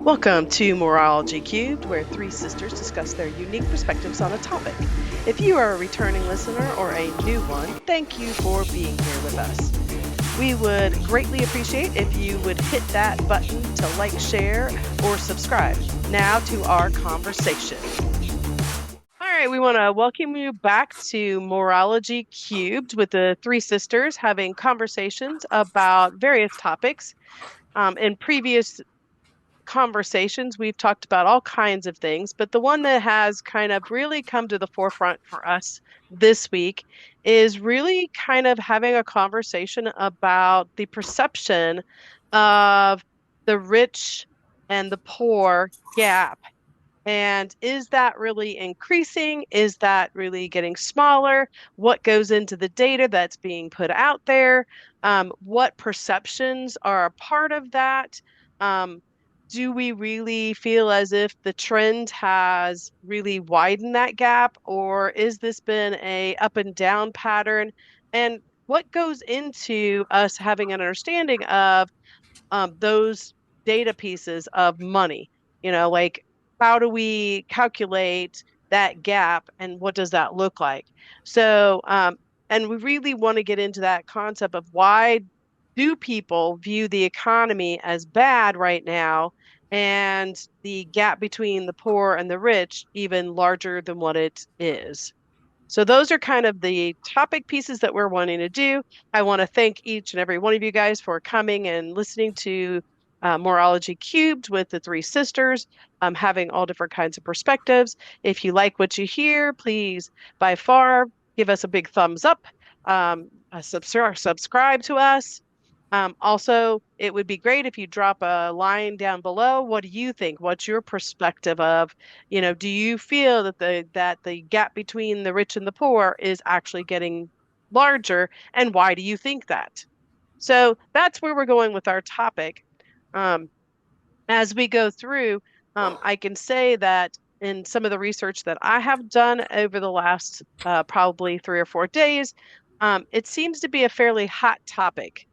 Welcome to Mooreology³, where three sisters discuss their unique perspectives on a topic. If you are a returning listener or a new one, thank you for being here with us. We would greatly appreciate if you would hit that button to like, share, or subscribe. Now to our conversation. All right, we want to welcome you back to Mooreology³ with the three sisters having conversations about various topics. In previous conversations, we've talked about all kinds of things, but the one that has kind of really come to the forefront for us this week is really kind of having a conversation about the perception of the rich and the poor gap. And is that really increasing? Is that really getting smaller? What goes into the data that's being put out there? What perceptions are a part of that? Um, do we really feel as if the trend has really widened that gap, or is this been a up and down pattern? And what goes into us having an understanding of those data pieces of money? Like how do we calculate that gap and what does that look like? So, and we really want to get into that concept of why do people view the economy as bad right now and the gap between the poor and the rich even larger than what it is. So those are kind of the topic pieces that we're wanting to do. I want to thank each and every one of you guys for coming and listening to Mooreology³ with the three sisters, having all different kinds of perspectives. If you like what you hear, please, by far, give us a big thumbs up, subscribe to us. Also, it would be great if you drop a line down below. What do you think? What's your perspective of, do you feel that the gap between the rich and the poor is actually getting larger, and why do you think that? So that's where we're going with our topic. Um, as we go through, I can say that in some of the research that I have done over the last probably 3 or 4 days, it seems to be a fairly hot topic.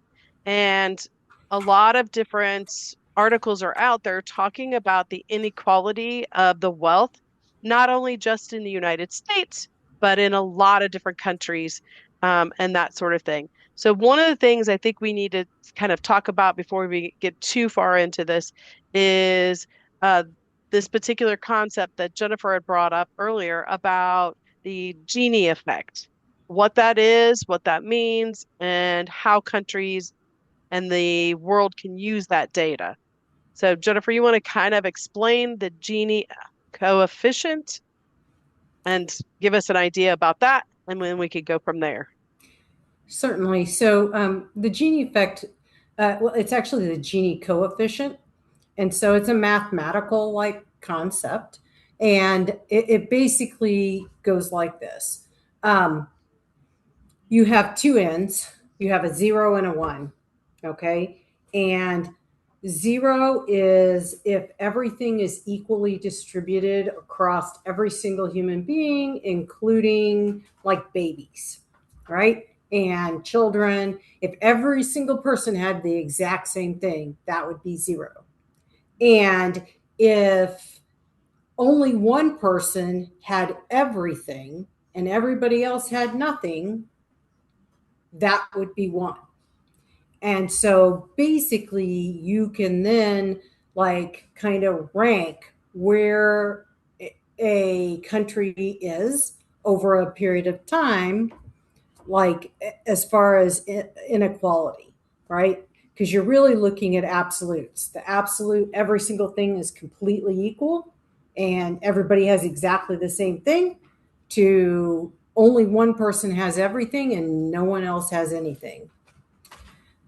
And a lot of different articles are out there talking about the inequality of the wealth, not only just in the United States, but in a lot of different countries, and that sort of thing. So, one of the things I think we need to kind of talk about before we get too far into this is this particular concept that Jennifer had brought up earlier about the Gini effect, what that is, what that means, and how countries and the world can use that data. So, Jennifer, you want to kind of explain the Gini coefficient and give us an idea about that, and then we could go from there. Certainly. So the Gini effect, well, it's actually the Gini coefficient. And so it's a mathematical like concept. And it basically goes like this. You have two ends, you have a 0 and a 1. Okay. And 0 is if everything is equally distributed across every single human being, including like babies, right? And children. If every single person had the exact same thing, that would be 0. And if only one person had everything and everybody else had nothing, that would be 1. And so basically, you can then like kind of rank where a country is over a period of time, like as far as inequality, right? Because you're really looking at absolutes. The absolute, every single thing is completely equal and everybody has exactly the same thing, to only one person has everything and no one else has anything.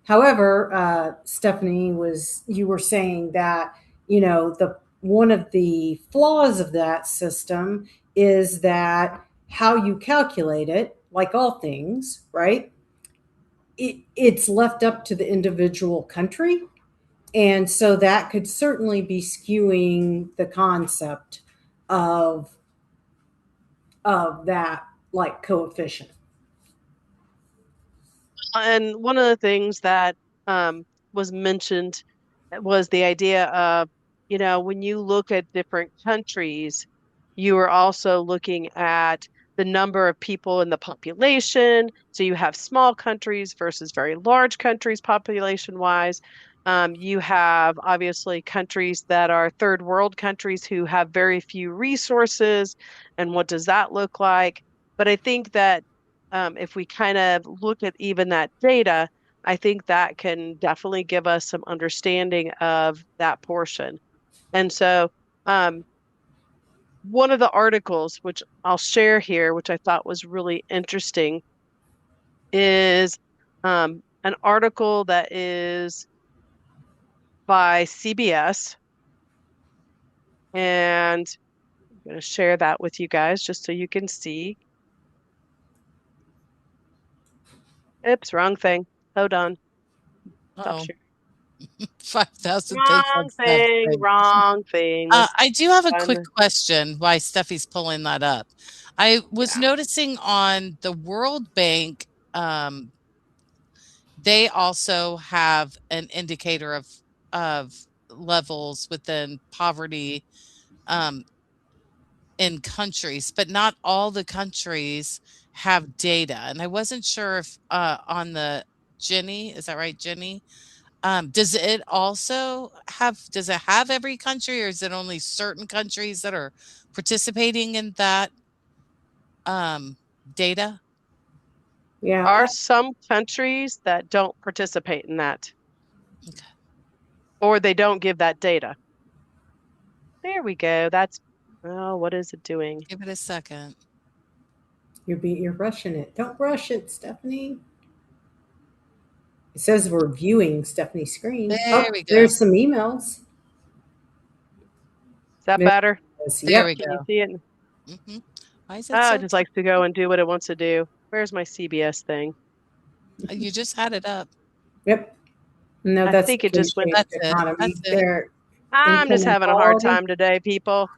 However, Stephanie, was you were saying that the one of the flaws of that system is that how you calculate it, like all things, right? It's left up to the individual country, and so that could certainly be skewing the concept of that like coefficient. And one of the things that was mentioned was the idea of when you look at different countries, you are also looking at the number of people in the population. So you have small countries versus very large countries population-wise. You have obviously countries that are third world countries who have very few resources, and what does that look like? But I think that if we kind of look at even that data, I think that can definitely give us some understanding of that portion. And so, one of the articles, which I'll share here, which I thought was really interesting, is an article that is by CBS. And I'm going to share that with you guys just so you can see. Oops, wrong thing. Hold on. Stop Oh, sharing. 5,000 thanks on Wrong Steph. thing, wrong thing. Let's I do have a find quick the, question while Steffi's pulling that up. I was yeah. noticing on the World Bank, they also have an indicator of levels within poverty um, in countries, but not all the countries have data. And I wasn't sure if on the Gini, is that right, Gini? Does it have every country, or is it only certain countries that are participating in that data? Yeah. Are some countries that don't participate in that, Okay, or they don't give that data. There we go. Oh, what is it doing? give it a second. You're rushing it. Don't rush it, Stephanie. It says we're viewing Stephanie's screen. There Oh, we go. there's some emails. Is that There better? it is. There Yep. we Can you go. see it? Why is it Oh, it so just likes to go and do what it wants to do. Where's my CBS thing? You just had it up. Yep. No, I that's think the it just went. K-shaped That's it. That's economy. it. There I'm just having a hard inequality. time today, people.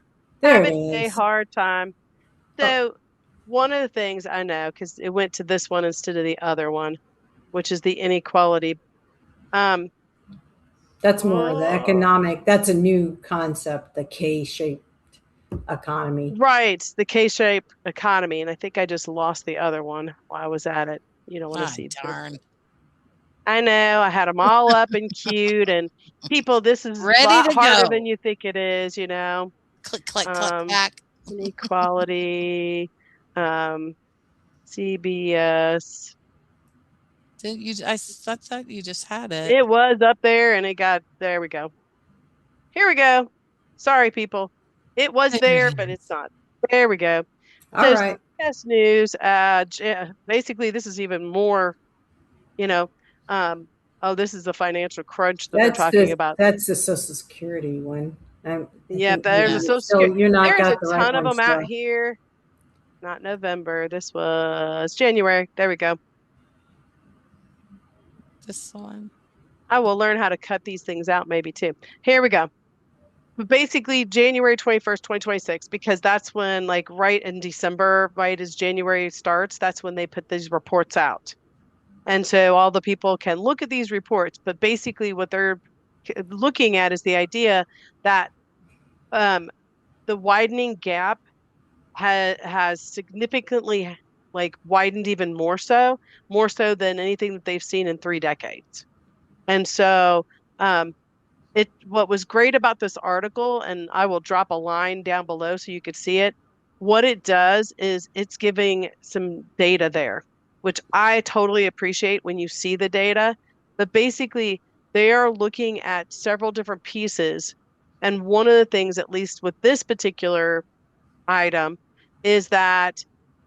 There it Having a is. hard time. Oh, So, one of the things I know, because it went to this one instead of the other one, which is the inequality. Um, that's more the oh, economic. That's a new concept, the K-shaped economy. right, the K-shaped economy, and I think I just lost the other one while I was at it. You don't want to Ah, see too. darn. I know I had them all up and cute, and people, this is a Ready lot to harder than go. you think it is. Click, click, click, Um, back. Inequality, um, CBS. Didn't you? I thought you just had it. It was up there and there we go. Here we go. Sorry, people. It was There there, it but it's is. not. There we go. All So right. CBS News, basically, this is even more, you know, um, oh, this is the financial crunch that they're talking about. That's the Social Security one. I Yeah, think there's a Yeah. Social Security. you're not There's a got the right ton of one them out still. here. Not November. This was January. There we go. This one. I will learn how to cut these things out maybe too. Here we go. But basically, January 21st, 2026, because that's when, like, right in December, right as January starts, that's when they put these reports out. And so all the people can look at these reports. But basically, what they're looking at is the idea that um, the widening gap has significantly, like, widened even more so than anything that they've seen in 3 decades. And so, um, what was great about this article, and I will drop a line down below so you could see it. What it does is it's giving some data there, which I totally appreciate when you see the data. But basically, they are looking at several different pieces. And one of the things, at least with this particular item, is that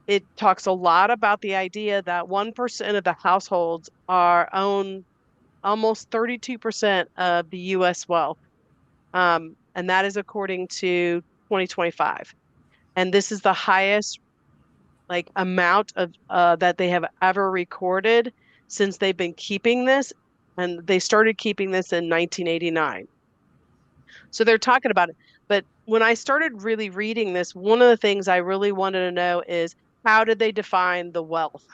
it talks a lot about the idea that 1% of the households are own almost 32% of the US wealth. And that is according to 2025. And this is the highest, like, amount of that they have ever recorded since they've been keeping this. And they started keeping this in 1989. So they're talking about it. But when I started really reading this, one of the things I really wanted to know is, how did they define the wealth?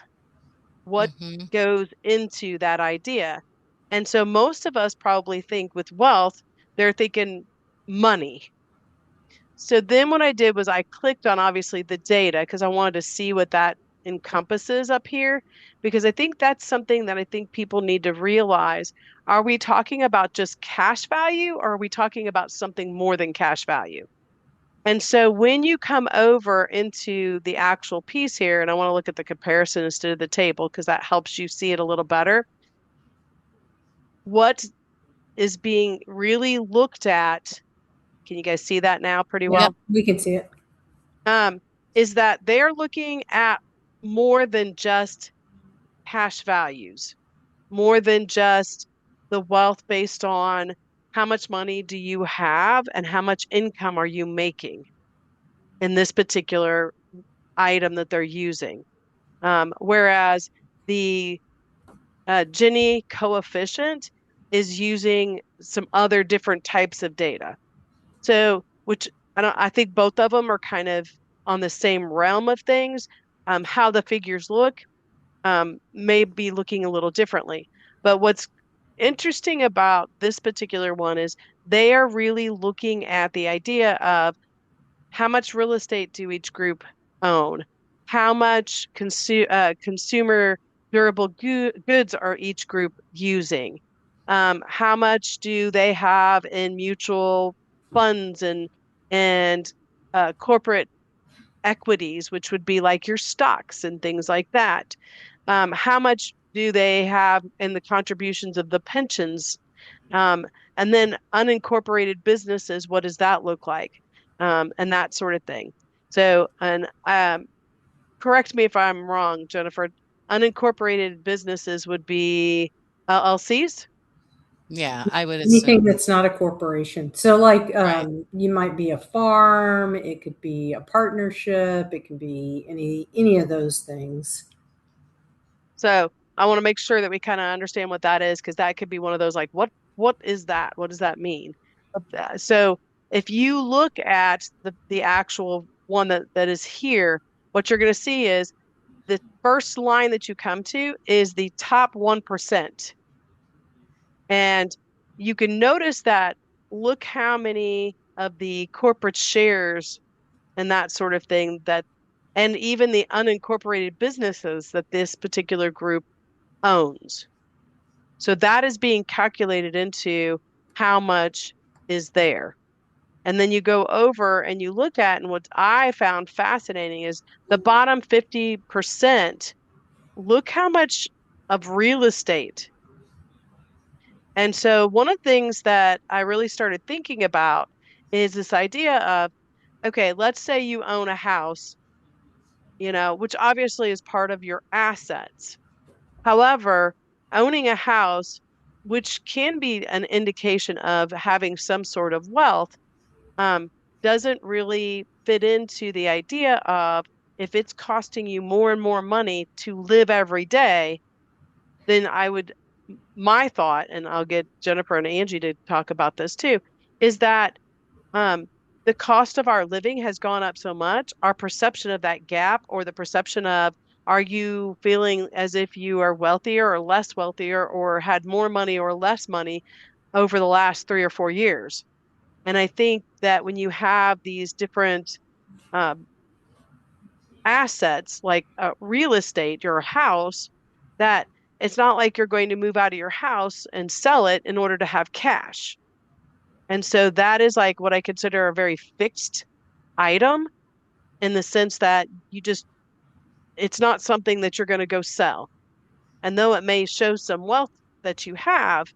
What Mm-hmm. goes into that idea? And so most of us probably think with wealth, they're thinking money. So then what I did was I clicked on obviously the data because I wanted to see what that encompasses up here, because I think that's something that I think people need to realize. Are we talking about just cash value, or are we talking about something more than cash value? And so when you come over into the actual piece here, and I want to look at the comparison instead of the table because that helps you see it a little better, what is being really looked at, can you guys see that now pretty Yep. well? We can see it. Um, is that they're looking at more than just cash values, more than just the wealth based on how much money do you have and how much income are you making in this particular item that they're using. Whereas the Gini coefficient is using some other different types of data. So, which I think both of them are kind of on the same realm of things. How the figures look may be looking a little differently. But what's interesting about this particular one is they are really looking at the idea of how much real estate do each group own? How much consumer durable goods are each group using? How much do they have in mutual funds and corporate equities, which would be like your stocks and things like that? How much do they have in the contributions of the pensions? Um, and then unincorporated businesses, what does that look like? And that sort of thing. So, and correct me if I'm wrong, Jennifer, unincorporated businesses would be LLCs, Yeah, I would Anything assume. that's not a corporation. So, like, Right. you might be a farm. It could be a partnership. It can be any of those things. So I want to make sure that we kind of understand what that is, because that could be one of those like, what is that? What does that mean? So if you look at the actual one that is here, what you're going to see is the first line that you come to is the top 1%. And you can notice that, look how many of the corporate shares and that sort of thing that, and even the unincorporated businesses that this particular group owns. So that is being calculated into how much is there. And then you go over and you look at, and what I found fascinating is the bottom 50%, look how much of real estate. And so one of the things that I really started thinking about is this idea of, okay, let's say you own a house, which obviously is part of your assets. However, owning a house, which can be an indication of having some sort of wealth, um, doesn't really fit into the idea of, if it's costing you more and more money to live every day, then my thought, and I'll get Jennifer and Angie to talk about this too, is that um, the cost of our living has gone up so much, our perception of that gap, or the perception of, are you feeling as if you are wealthier or less wealthier, or had more money or less money over the last 3 or 4 years? And I think that when you have these different um, assets like real estate, your house, that it's not like you're going to move out of your house and sell it in order to have cash. And so that is like what I consider a very fixed item, in the sense that it's not something that you're going to go sell. And though it may show some wealth that you have,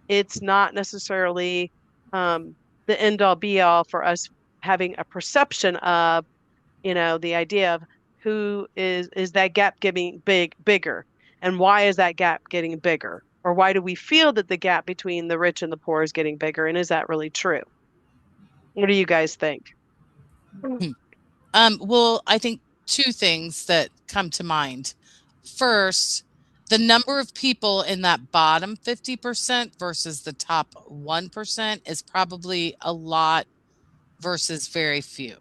it's not necessarily um, the end all be all for us having a perception of, the idea of, who is that gap getting bigger, and why is that gap getting bigger? Or why do we feel that the gap between the rich and the poor is getting bigger? And is that really true? What do you guys think? Hmm. Well, I think two things that come to mind. First, the number of people in that bottom 50% versus the top 1% is probably a lot versus very few.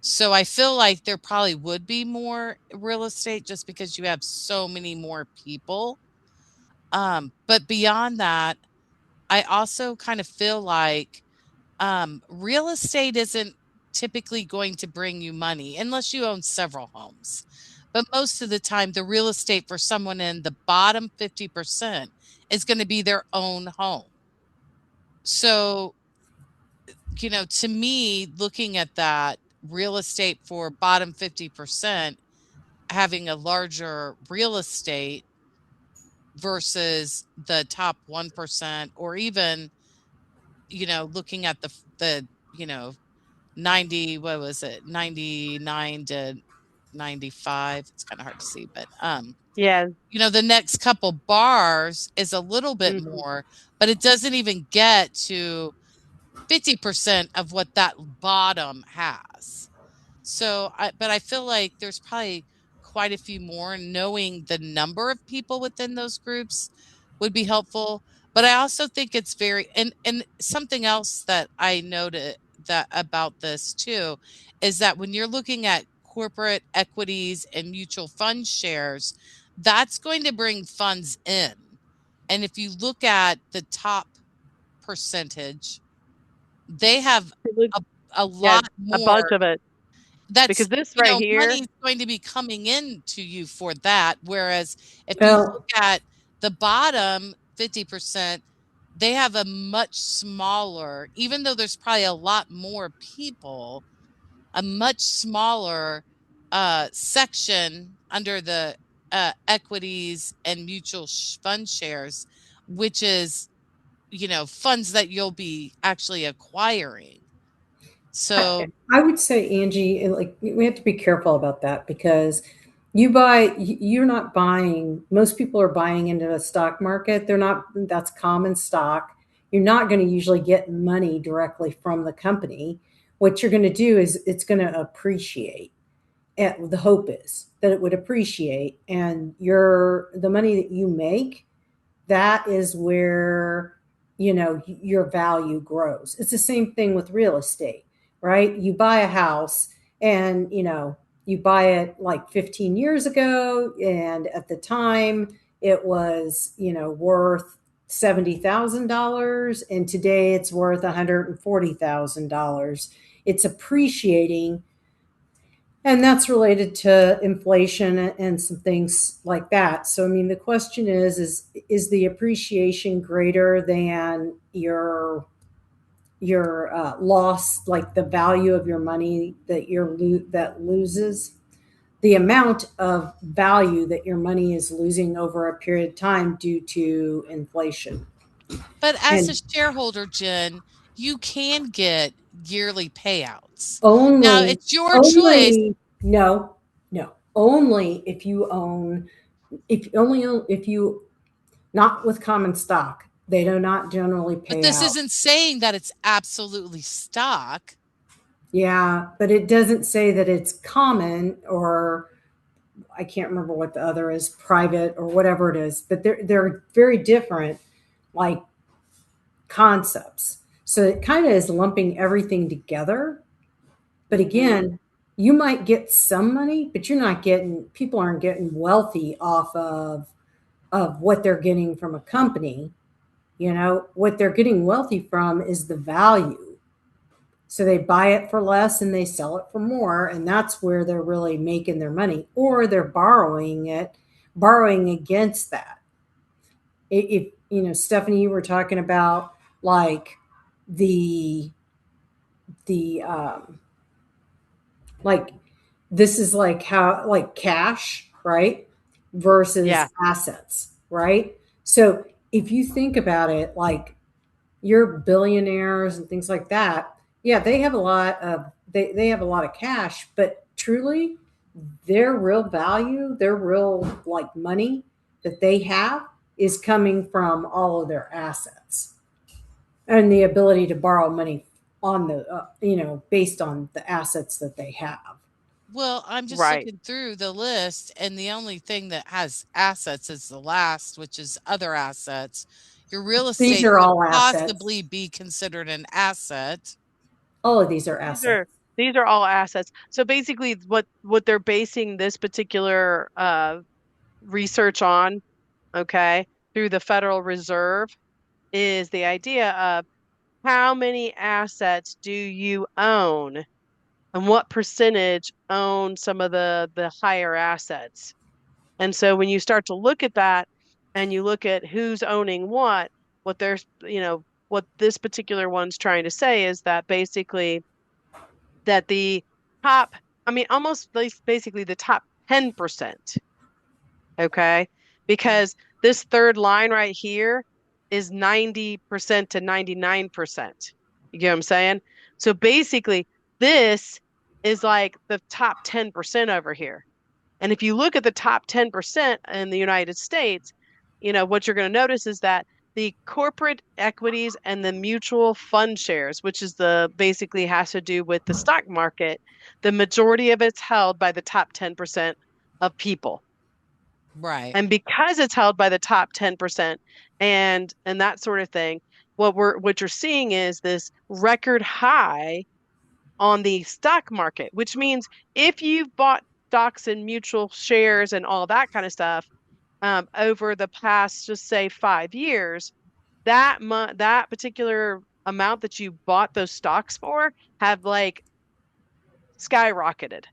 So I feel like there probably would be more real estate just because you have so many more people. But beyond that, I also kind of feel like real estate isn't typically going to bring you money unless you own several homes. But most of the time, the real estate for someone in the bottom 50% is going to be their own home. So, to me, looking at that, real estate for bottom 50% having a larger real estate versus the top 1%, or even, looking at the 90, what was it, 99 to 95, it's kind of hard to see, but Yeah. the next couple bars is a little bit Mhm. more, but it doesn't even get to 50% of what that bottom has. So, but I feel like there's probably quite a few more. Knowing the number of people within those groups would be helpful. But I also think it's and something else that I noted that about this too is that when you're looking at corporate equities and mutual fund shares, that's going to bring funds in. And if you look at the top percentage, they have It look- a, a Yeah, lot a bunch more. of it. That's, Because this right here, money's going to be coming in to you for that. Whereas if you look Well, at the bottom 50%, they have a much smaller, even though there's probably a lot more people, a much smaller section under the equities and mutual fund shares, which is, funds that you'll be actually acquiring. So, I would say, Angie, like we have to be careful about that because you're not buying, most people are buying into the stock market. They're not, that's common stock. You're not going to usually get money directly from the company. What you're going to do is it's going to appreciate. And the hope is that it would appreciate, and the money that you make, that is where your value grows. It's the same thing with real estate, right? You buy a house, and you buy it like 15 years ago, and at the time it was worth $70,000, and today it's worth $140,000. It's appreciating, and that's related to inflation and some things like that. So, I mean, the question is the appreciation greater than your loss, like the value of your money that loses? The amount of value that your money is losing over a period of time due to inflation. but as a And shareholder, Jen, you can get yearly payouts. Now, only, it's your choice. only, no, no, only if you own, if only if you, not with common stock. They do not generally But pay this out. isn't saying that it's absolutely stock. Yeah, but it doesn't say that it's common, or I can't remember what the other is, private or whatever it is. But they're very different, like, concepts. So it kind of is lumping everything together. But mhm, again, you might get some money, but you're not getting, people aren't getting wealthy off of what they're getting from a company. What they're getting wealthy from is the value. So they buy it for less and they sell it for more, and that's where they're really making their money. Or they're borrowing against that. If Stephanie, you were talking about like the the like, this is like how, like, cash, right, versus yeah, assets, right? So if you think about it, like, your billionaires and things like that, yeah, they have a lot of cash, but truly their real value, their real, like, money that they have is coming from all of their assets and the ability to borrow money on the based on the assets that they have. Well, I'm just right. looking through the list, and the only thing that has assets is the last, which is other assets. Your real These estate are could all assets. possibly be considered an asset. All of these are These assets. are these are all assets. So basically, what they're basing this particular research on, okay, through the Federal Reserve, is the idea of how many assets do you own and what percentage own some of the higher assets. And so when you start to look at that and you look at who's owning what there's, what this particular one's trying to say is that basically that the top, I mean, almost basically the top 10%, okay? Because this third line right here is 90% to 99%. You get what I'm saying? So basically, this is like the top 10% over here. And if you look at the top 10% in the United States, what you're going to notice is that the corporate equities and the mutual fund shares, which is the basically has to do with the stock market, the majority of it's held by the top 10% of people. Right. And because it's held by the top 10% and that sort of thing, what you're seeing is this record high on the stock market, which means if you've bought stocks and mutual shares and all that kind of stuff over the past, just say 5 years, that particular amount that you bought those stocks for have like skyrocketed.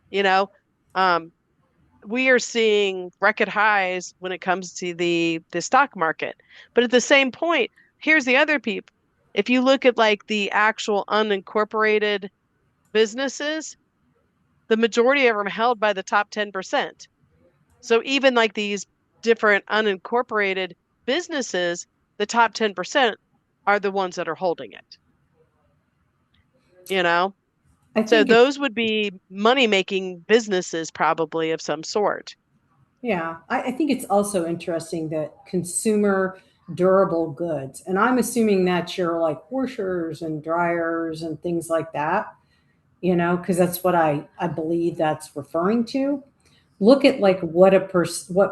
You know, um, we are seeing record highs when it comes to the stock market. But at the same point, here's the other peep. If you look at like the actual unincorporated businesses, the majority of them are held by the top 10%. So even like these different unincorporated businesses, the top 10% are the ones that are holding it, you know? I So think it's, those would be money-making businesses probably of some sort. yeah, I think it's also interesting that consumer durable goods, and I'm assuming that's your like washers and dryers and things like that, because that's what I believe that's referring to. Look at like what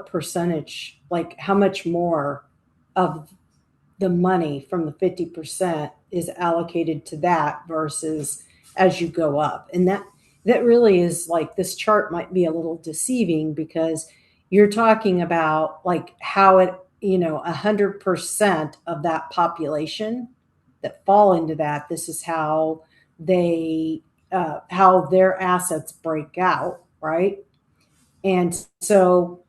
percentage, like how much more of the money from the 50% is allocated to that versus as you go up. And that really is like this chart might be a little deceiving because you're talking about like how it, 100% of that population that fall into that, this is how they how their assets break out, right? And so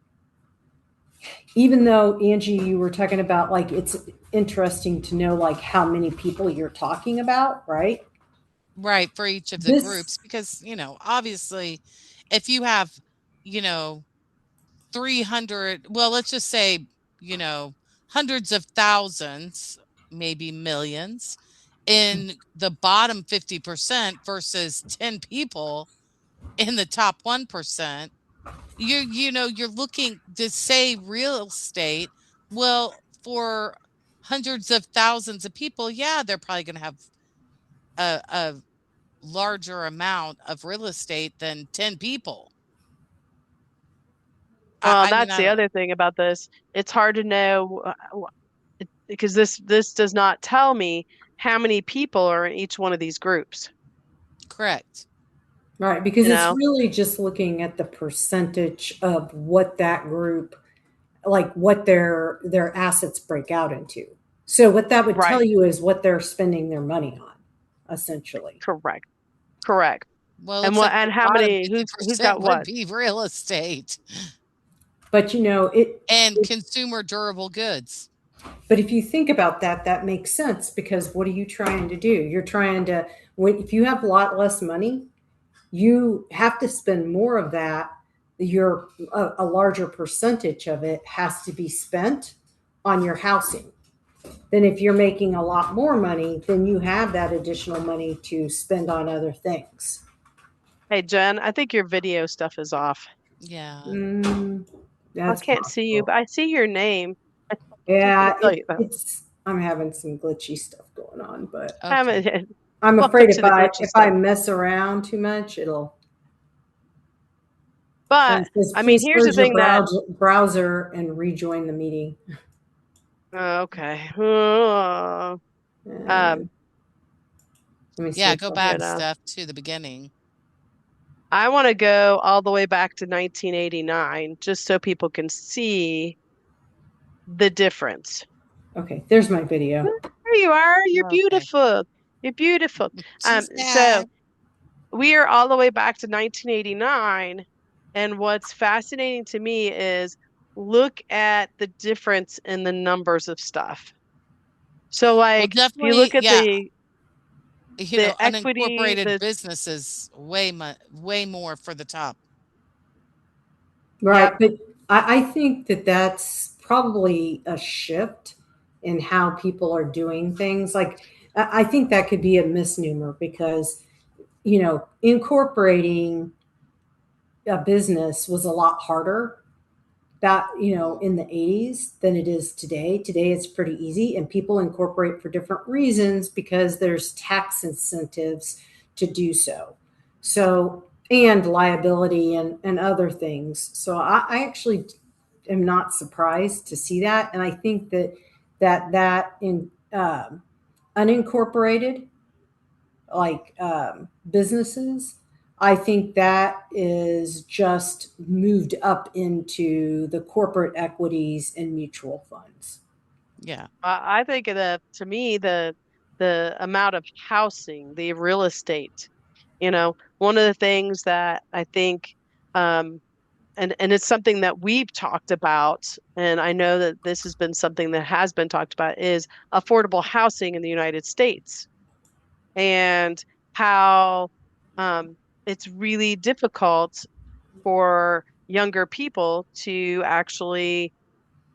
even though Angie, you were talking about like it's interesting to know like how many people you're talking about, right? Right, for each of the This groups because, obviously if you have, you know, 300, well, let's just say, hundreds of thousands, maybe millions in the bottom 50% versus 10 people in the top 1%, you're looking to say real estate. Well, for hundreds of thousands of people, yeah, they're probably going to have a larger amount of real estate than 10 people. Well, I mean, that's I the don't other thing about this. It's hard to know because this does not tell me how many people are in each one of these groups, correct. right, because you it's know? really just looking at the percentage of what that group, like what their assets break out into. So what that would tell Right. you is what they're spending their money on, essentially. Correct. Correct. Well, it And looks what like and the how bottom many who's 50% got would what? be real estate But and consumer durable goods. but if you think about that, that makes sense because what are you trying to do? You're trying to, if you have a lot less money, you have to spend more of that. A larger percentage of it has to be spent on your housing. Then if you're making a lot more money, then you have that additional money to spend on other things. Hey, Jen, I think your video stuff is off. Yeah. Mm, I that's can't see you, possible. but I see your name. I just want Yeah, to tell you that. I'm having some glitchy stuff going on, but Okay. I'm Welcome afraid to the glitchy if I stuff. mess around too much, it'll. And But it says, I mean, please here's the close your thing that browser and rejoin the meeting. okay. And let me see Yeah, if go I You back, know, Steph, to the beginning. I want to go all the way back to 1989 just so people can see the difference. okay, there's my video. There you are. You're Okay. beautiful. You're beautiful. She's So back. we are all the way back to 1989. And what's fascinating to me is look at the difference in the numbers of stuff. So Well, like if you look definitely, at yeah. the equity, Unincorporated the businesses way more for the top. Right. yep, But I think that that's probably a shift in how people are doing things. Like, I think that could be a misnomer because, incorporating a business was a lot harder that in the 80s than it is today. Today it's pretty easy, and people incorporate for different reasons because there's tax incentives to do so. So, and liability and other things. So I actually am not surprised to see that, and I think that in unincorporated like businesses, I think that is just moved up into the corporate equities and mutual funds. Yeah. I think to me the amount of housing, the real estate, one of the things that I think um and it's something that we've talked about, and I know that this has been something that has been talked about, is affordable housing in the United States and how um, it's really difficult for younger people to actually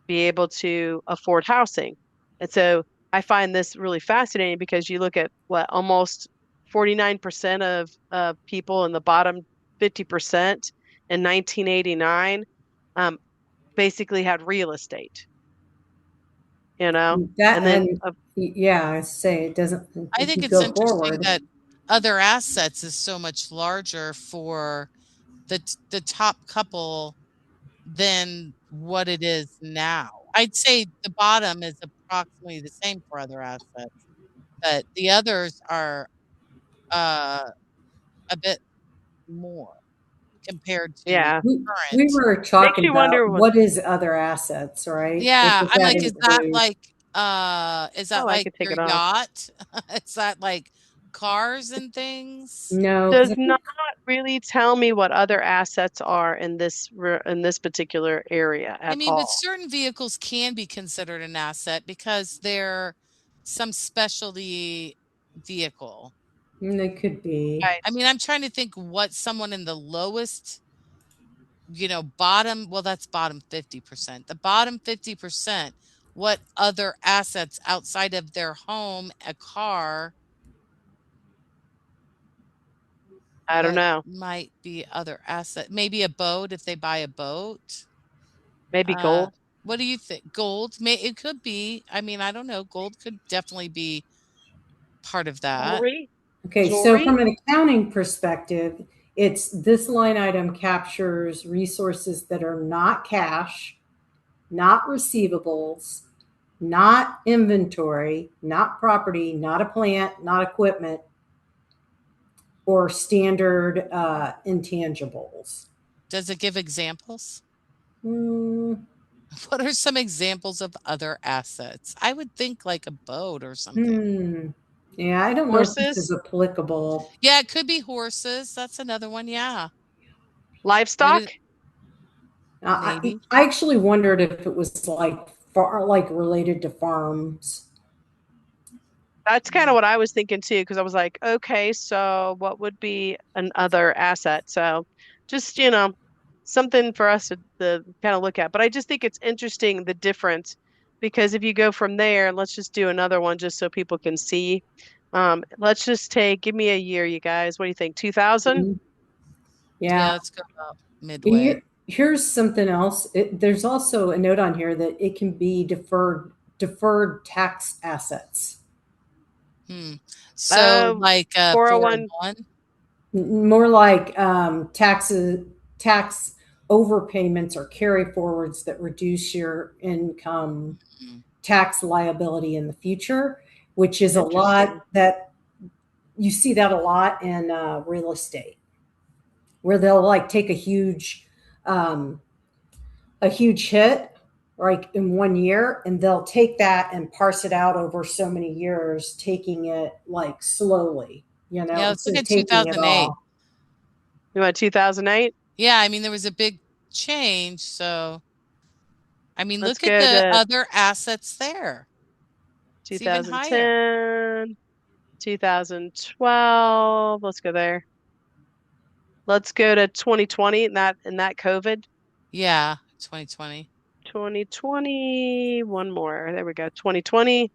be able to afford housing. And so I find this really fascinating because you look at what almost 49% of people in the bottom 50% in 1989 um, basically had real estate, That and then and yeah, I say it doesn't. I If think you it's go interesting forward, that other assets is so much larger for the top couple than what it is now. I'd say the bottom is approximately the same for other assets, but the others are uh, a bit more compared to yeah, we current. were makes talking you about wonder what. what is other assets, right? What Yeah, does I'm that like, include? is Oh, that I like could take your it off. yacht? Is that like cars and things? No, because Does I not think really tell me what other assets are in this particular area I at mean, but all. certain vehicles can be considered an asset because they're some specialty vehicle. they could be. I Right. mean, I'm trying to think what someone in the lowest, bottom, well, that's bottom 50%. The bottom 50%, what other assets outside of their home, a car, I don't what know. might be other asset? Maybe a boat if they buy a boat. Maybe Uh, gold, what do you think? Gold? It could be. I mean, I don't know. Gold could definitely be part of that. jewelry, Okay, so jewelry. from an accounting perspective, it's this line item captures resources that are not cash, not receivables, not inventory, not property, not a plant, not equipment, or standard intangibles. Does it give examples? Hmm, What are some examples of other assets? I would think like a boat or something. hmm. Yeah, I don't know if this is Horses, applicable. Yeah, it could be horses. That's another one. Yeah. What livestock. is I, maybe? I actually wondered if it was like far, like related to farms. That's kind of Mm. what I was thinking too, because I was like, okay, so what would be another asset? So just, something for us to kind of look at. But I just think it's interesting the difference because if you go from there, let's just do another one just so people can see. Let's just give me a year, you guys. What do you think? 2000? Mhm. Yeah, Yeah. let's go about And midway. here's something else. There's also a note on here that it can be deferred tax assets. Hmm. So Uh, like 401. 401. More like tax overpayments or carry forwards that reduce your income Mm. tax liability in the future, which is a lot Interesting. that you see that a lot in real estate, where they'll like take um, a huge hit like in 1 year, and they'll take that and parse it out over so many years, taking it like slowly, Yeah, let's look instead of at taking it 2008. all. You want 2008? Yeah, I mean, there was a big change. So, I mean, Let's look at go the to other assets there. It's even higher. 2010, 2012. Let's go there. Let's go to 2020 in that COVID. Yeah, 2020. 2020, one more. There we go. 2020,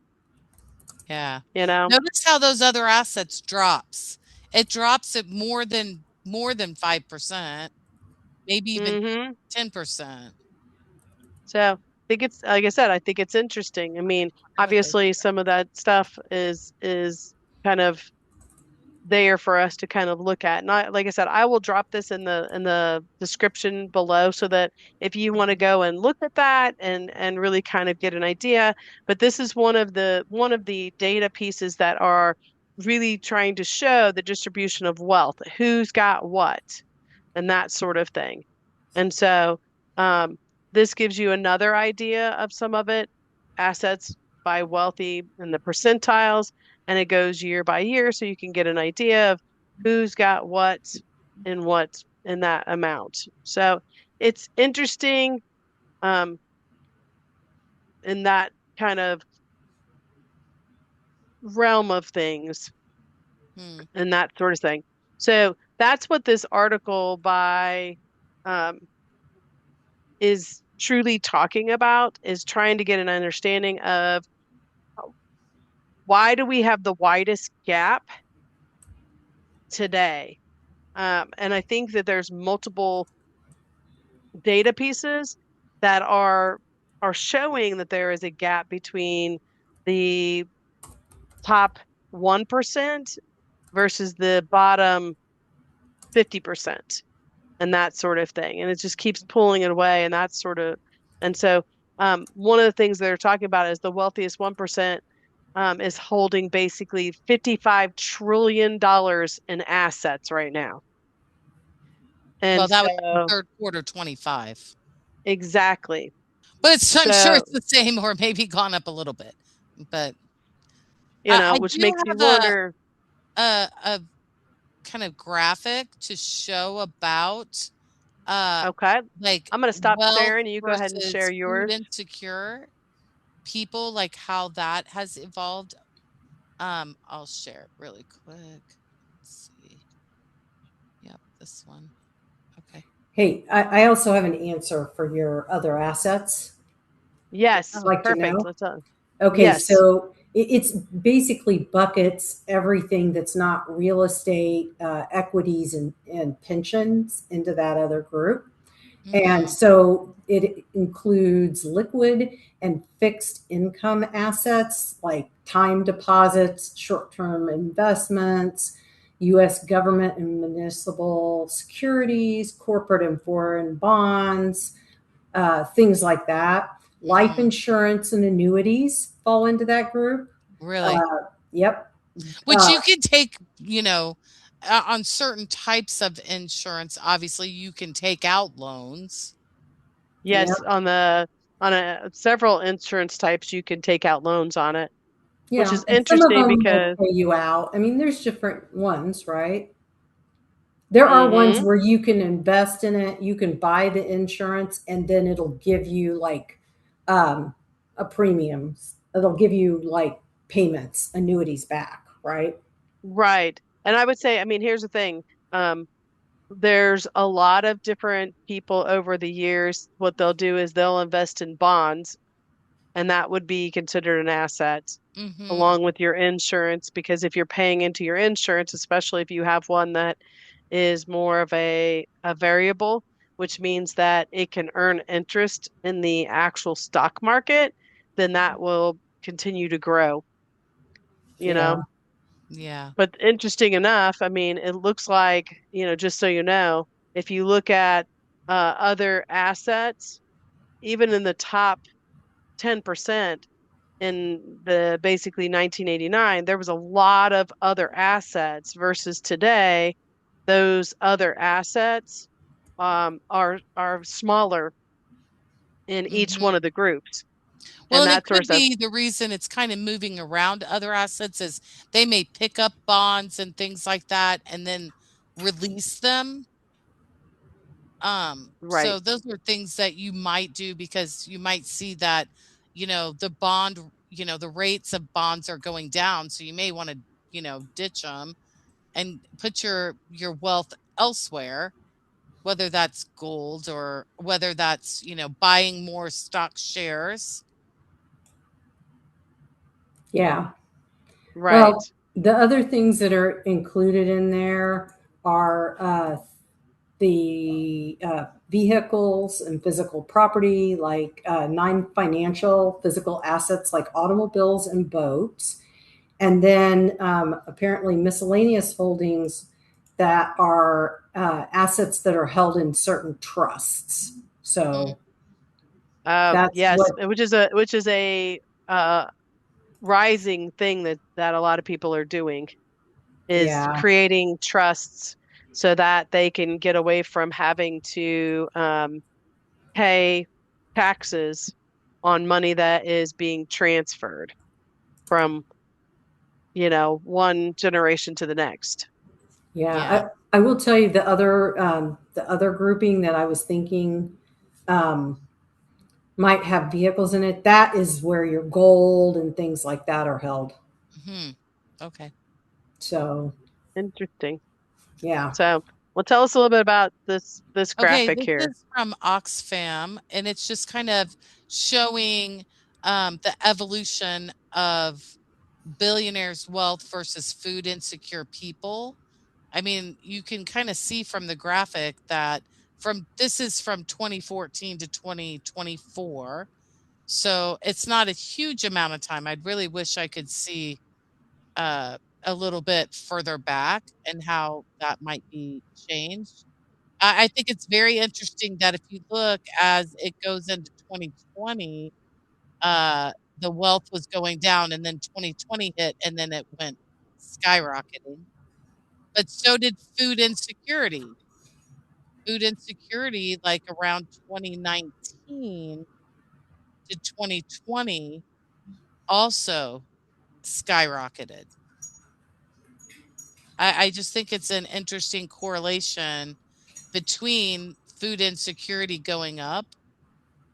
Yeah. you know. Notice how those other assets drops. It drops at more than 5%, maybe even Mm-hmm. 10%. So I think it's like I said, I think it's interesting. I mean, What they obviously some of that stuff is kind of there for us to kind of look at. Not like I said, I will drop this in the description below so that if you want to go and look at that and really kind of get an idea. But this is one of the data pieces that are really trying to show the distribution of wealth, who's got what, and that sort of thing. And so um, this gives you another idea of some of it, assets by wealthy and the percentiles, and it goes year by year so you can get an idea of who's got what in that amount. So it's interesting um, in that kind of realm of things Hmm. and that sort of thing. So that's what this article by um, is truly talking about, is trying to get an understanding of why do we have the widest gap today. And I think that there's multiple data pieces that are showing that there is a gap between the top 1% versus the bottom 50% and that sort of thing. And it just keeps pulling it away and that sort of, and so one of the things they're talking about is the wealthiest 1% is holding basically $55 trillion in assets right now. Well, And that was in so third quarter 25. exactly. But I'm sure So, it's the same or maybe gone up a little bit. But I which do makes you have wonder, a kind of graphic to show about uh okay, like I'm going to stop wealth sharing and you go ahead and share versus food yours. insecure people, like how that has evolved. I'll share it really quick. Let's see. Yep, this one. Okay. Hey, I also have an answer for your other assets. I'd Yes, like to perfect. know. Let's Okay, yes. so it's basically buckets everything that's not real estate, equities, and pensions into that other group. And Mm-hmm. so it includes liquid and fixed income assets like time deposits, short term investments, US government and municipal securities, corporate and foreign bonds, things like that. Life Mm-hmm. insurance and annuities fall into that group. Really? Uh, yep. Which you can take, on certain types of insurance, obviously you can take out loans. Yep. Yes, on a several insurance types you can take out loans on it, which Yeah. is And some of interesting them will because pay you out. I mean, there's different ones, right? There are ones mm-hmm, where you can invest in it, you can buy the insurance, and then it'll give you like a premium. It'll give you like payments, annuities back, right? right. And I would say, I mean, here's the thing. Um, there's a lot of different people over the years. What they'll do is they'll invest in bonds, and that would be considered an asset Mm-hmm. along with your insurance. Because if you're paying into your insurance, especially if you have one that is more of a variable, which means that it can earn interest in the actual stock market, then that will continue to grow, you Yeah. know. Yeah. But interesting enough, I mean, it looks like, just so you know, if you look at other assets, even in the top 10% in the basically 1989, there was a lot of other assets versus today, those other assets are smaller in each one of the groups. Well, and it that could sort of be the reason it's kind of moving around other assets is they may pick up bonds and things like that and then release them. Right. So those are things that you might do because you might see that, the bond, the rates of bonds are going down. So you may want to, ditch them and put your wealth elsewhere, whether that's gold or whether that's, buying more stock shares. Yeah. Right. Well, the other things that are included in there are the vehicles and physical property, like non-financial physical assets like automobiles and boats. And then apparently miscellaneous holdings that are assets that are held in certain trusts. So that's Yes, what, which is a rising thing that a lot of people are doing, is yeah. creating trusts so that they can get away from having to pay taxes on money that is being transferred from, one generation to the next. Yeah. Yeah. I will tell you the other grouping that I was thinking um, might have vehicles in it. That is where your gold and things like that are held. Okay. So Interesting. yeah. So, well, tell us a little bit about this Okay, graphic this here. is from Oxfam, and it's just kind of showing the evolution of billionaires' wealth versus food insecure people. I mean, you can kind of see from the graphic that this is from 2014 to 2024. So it's not a huge amount of time. I'd really wish I could see a little bit further back and how that might be changed. I think it's very interesting that if you look as it goes into 2020, the wealth was going down and then 2020 hit and then it went skyrocketing. But so did food insecurity. Food insecurity, like around 2019 to 2020, also skyrocketed. I just think it's an interesting correlation between food insecurity going up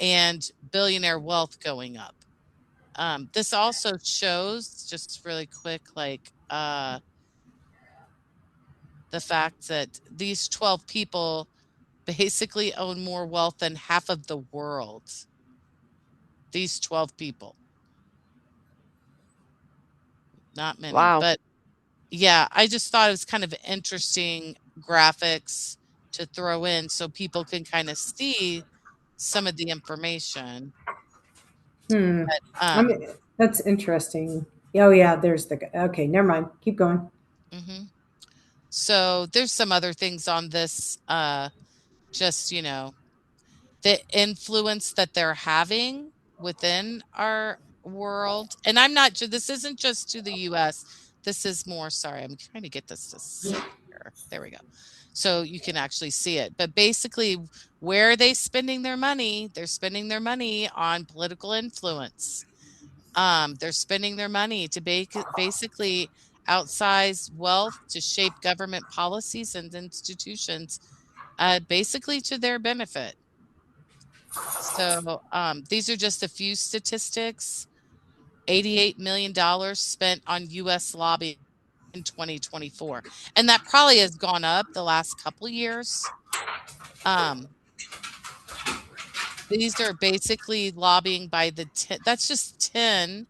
and billionaire wealth going up. This also shows, just really quick, like the fact that these 12 people basically own more wealth than half of the world. These 12 people. Not many, Wow. but yeah, I just thought it was kind of interesting graphics to throw in so people can kind of see some of the information. But, I mean, that's interesting. Oh yeah, there's okay, never mind. Keep going. so there's some other things on this, just, the influence that they're having within our world. And I'm not, this isn't just to the US. This is more, sorry, I'm trying to get this to sit here. There we go. So you can actually see it. But basically, where are they spending their money? They're spending their money on political influence. They're spending their money to basically outsize wealth to shape government policies and institutions, basically to their benefit. So these are just a few statistics. $88 million spent on U.S. lobbying in 2024. And that probably has gone up the last couple years. These are basically lobbying by that's just 10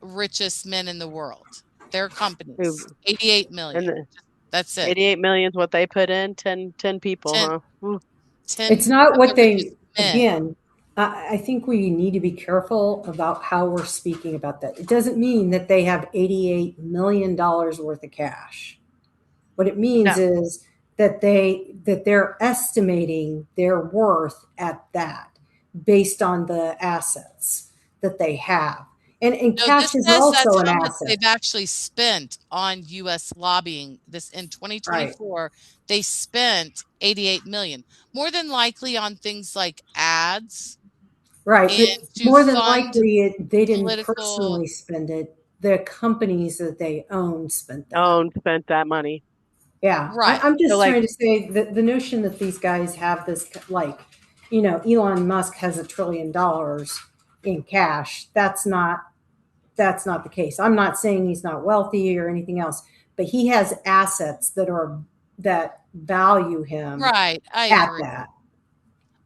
richest men in the world. Their companies, 88 And million. That's it. 88 million is what they put in. 10 people, 10, huh? Ooh. It's 10 not of the what they, richest men. again, I think we need to be careful about how we're speaking about that. It doesn't mean that they have $88 million worth of cash. What it means No. is that they're estimating their worth at that based on the assets that they have. And No, cash this is says also that's an how much asset. they've actually spent on US lobbying. This in Right. 2024, they spent 88 million. More than likely on things like ads, Right, and but to more than fund likely, they didn't political. personally spend it. The companies that they own spent that. Owned, spent that money. Yeah, Right. I'm So just like, trying to say that the notion that these guys have this, like, you know, Elon Musk has $1 trillion in cash. That's not the case. I'm not saying he's not wealthy or anything else, but he has assets that value him Right. I at agree. that.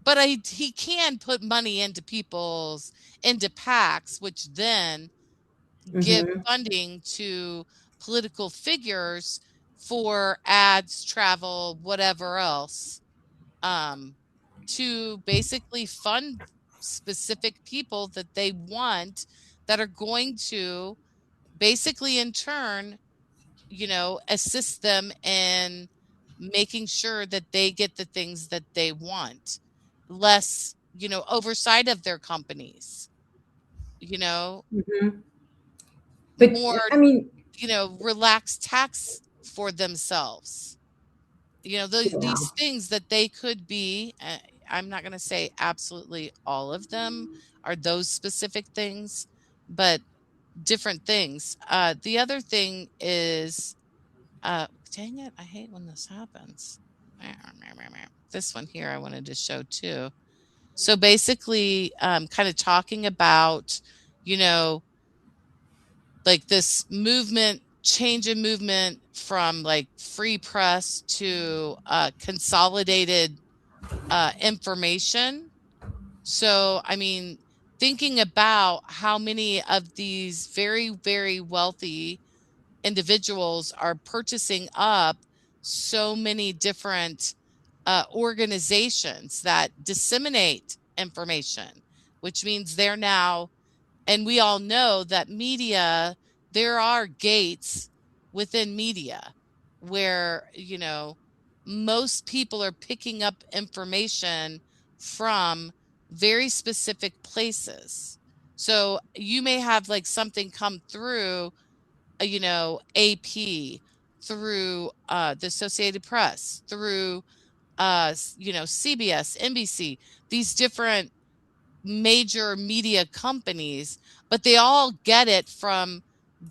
But he can put money into PACs, which then give Hmm. funding to political figures for ads, travel, whatever else, um, to basically fund specific people that they want, that are going to basically in turn, assist them in making sure that they get the things that they want, less, oversight of their companies, you know, Hmm. But more, I mean, relaxed tax for themselves. yeah. These things that they could be, I'm not going to say absolutely all of them are those specific things, but different things. The other thing is, dang it, I hate when this happens. This one here I wanted to show too. So basically, kind of talking about, you know, like this movement, change in movement from like free press to consolidated information. So, I mean, thinking about how many of these very, very wealthy individuals are purchasing up so many different organizations that disseminate information, which means they're now, and we all know that media, there are gates within media where, most people are picking up information from very specific places. So you may have like something come through, AP, through the Associated Press, through CBS, NBC, these different major media companies, but they all get it from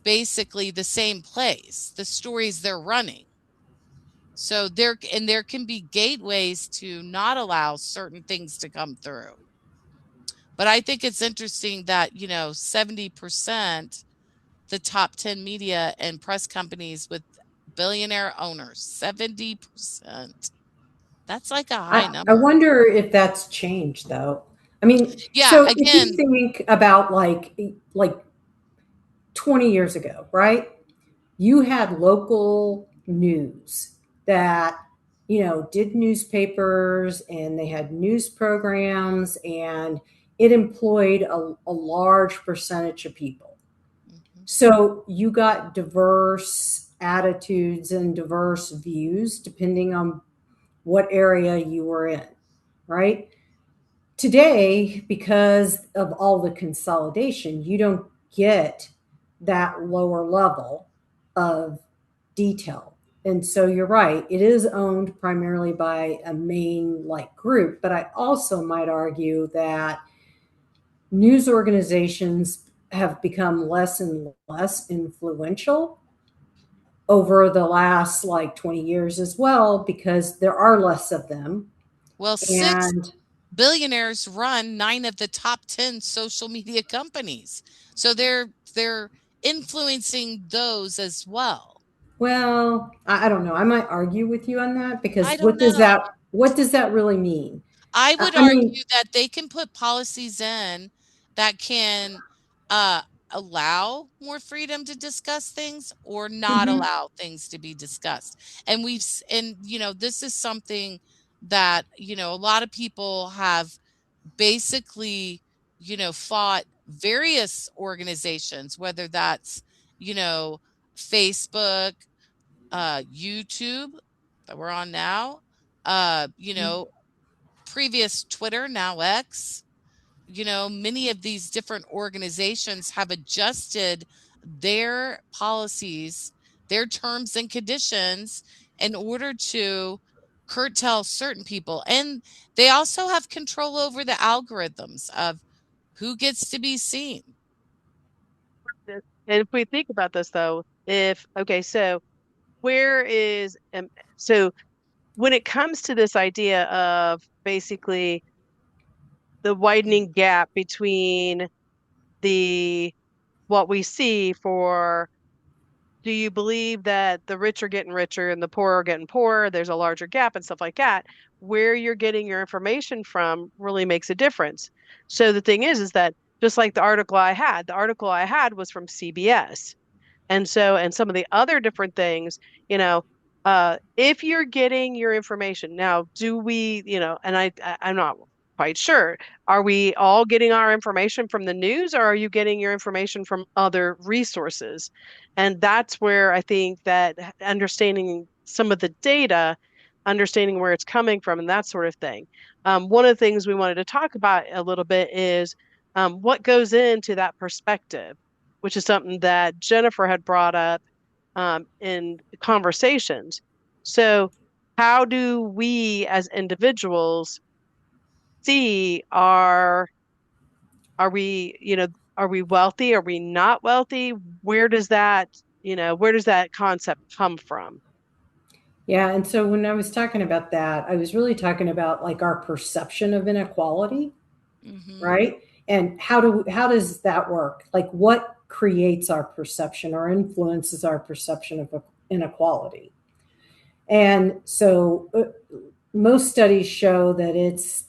basically the same place, the stories they're running. So there can be gateways to not allow certain things to come through. But I think it's interesting that, 70%, the top 10 media and press companies with billionaire owners, 70%. That's like a high I number. wonder if that's changed though. I mean, Yeah, so if you again, think about like 20 years ago, right? You had local news that, you know, did newspapers and they had news programs and it employed a large percentage of people. mhm. So you got diverse attitudes and diverse views depending on what area you were in, right? Today, because of all the consolidation, you don't get that lower level of detail. And so you're right, it is owned primarily by a main like group, but I also might argue that news organizations have become less and less influential over the last like 20 years as well because there are less of them. Well, six And billionaires run 9 of the top 10 social media companies. So they're influencing those as well. well, I don't know. I might argue with you on that I because don't know. what does that really mean? I I would I mean, argue that they can put policies in that can uh, allow more freedom to discuss things or not mhm, allow things to be discussed. And this is something that, a lot of people have basically, fought various organizations, whether that's, you know, Facebook, YouTube that we're on now, previous Twitter, now X. Many of these different organizations have adjusted their policies, their terms and conditions in order to curtail certain people. And they also have control over the algorithms of Who gets to be seen? And if we think about this though, so where is, so when it comes to this idea of basically the widening gap between the what we see for, do you believe that the rich are getting richer and the poor are getting poorer? There's a larger gap and stuff like that. Where you're getting your information from really makes a difference. So the thing is that just like the article I had was from CBS. And some of the other different things, if you're getting your information now, do we, and I'm not quite sure. Are we all getting our information from the news, or are you getting your information from other resources? And that's where I think that understanding some of the data, understanding where it's coming from, and that sort of thing. One of the things we wanted to talk about a little bit is what goes into that perspective, which is something that Jennifer had brought up in conversations. So, how do we as individuals see are we, are we wealthy? Are we not wealthy? Where does that concept come from? Yeah, and so when I was talking about that, I was really talking about like our perception of inequality, Mm-hmm. right? And how does that work? Like what creates our perception or influences our perception of inequality? And so most studies show that it's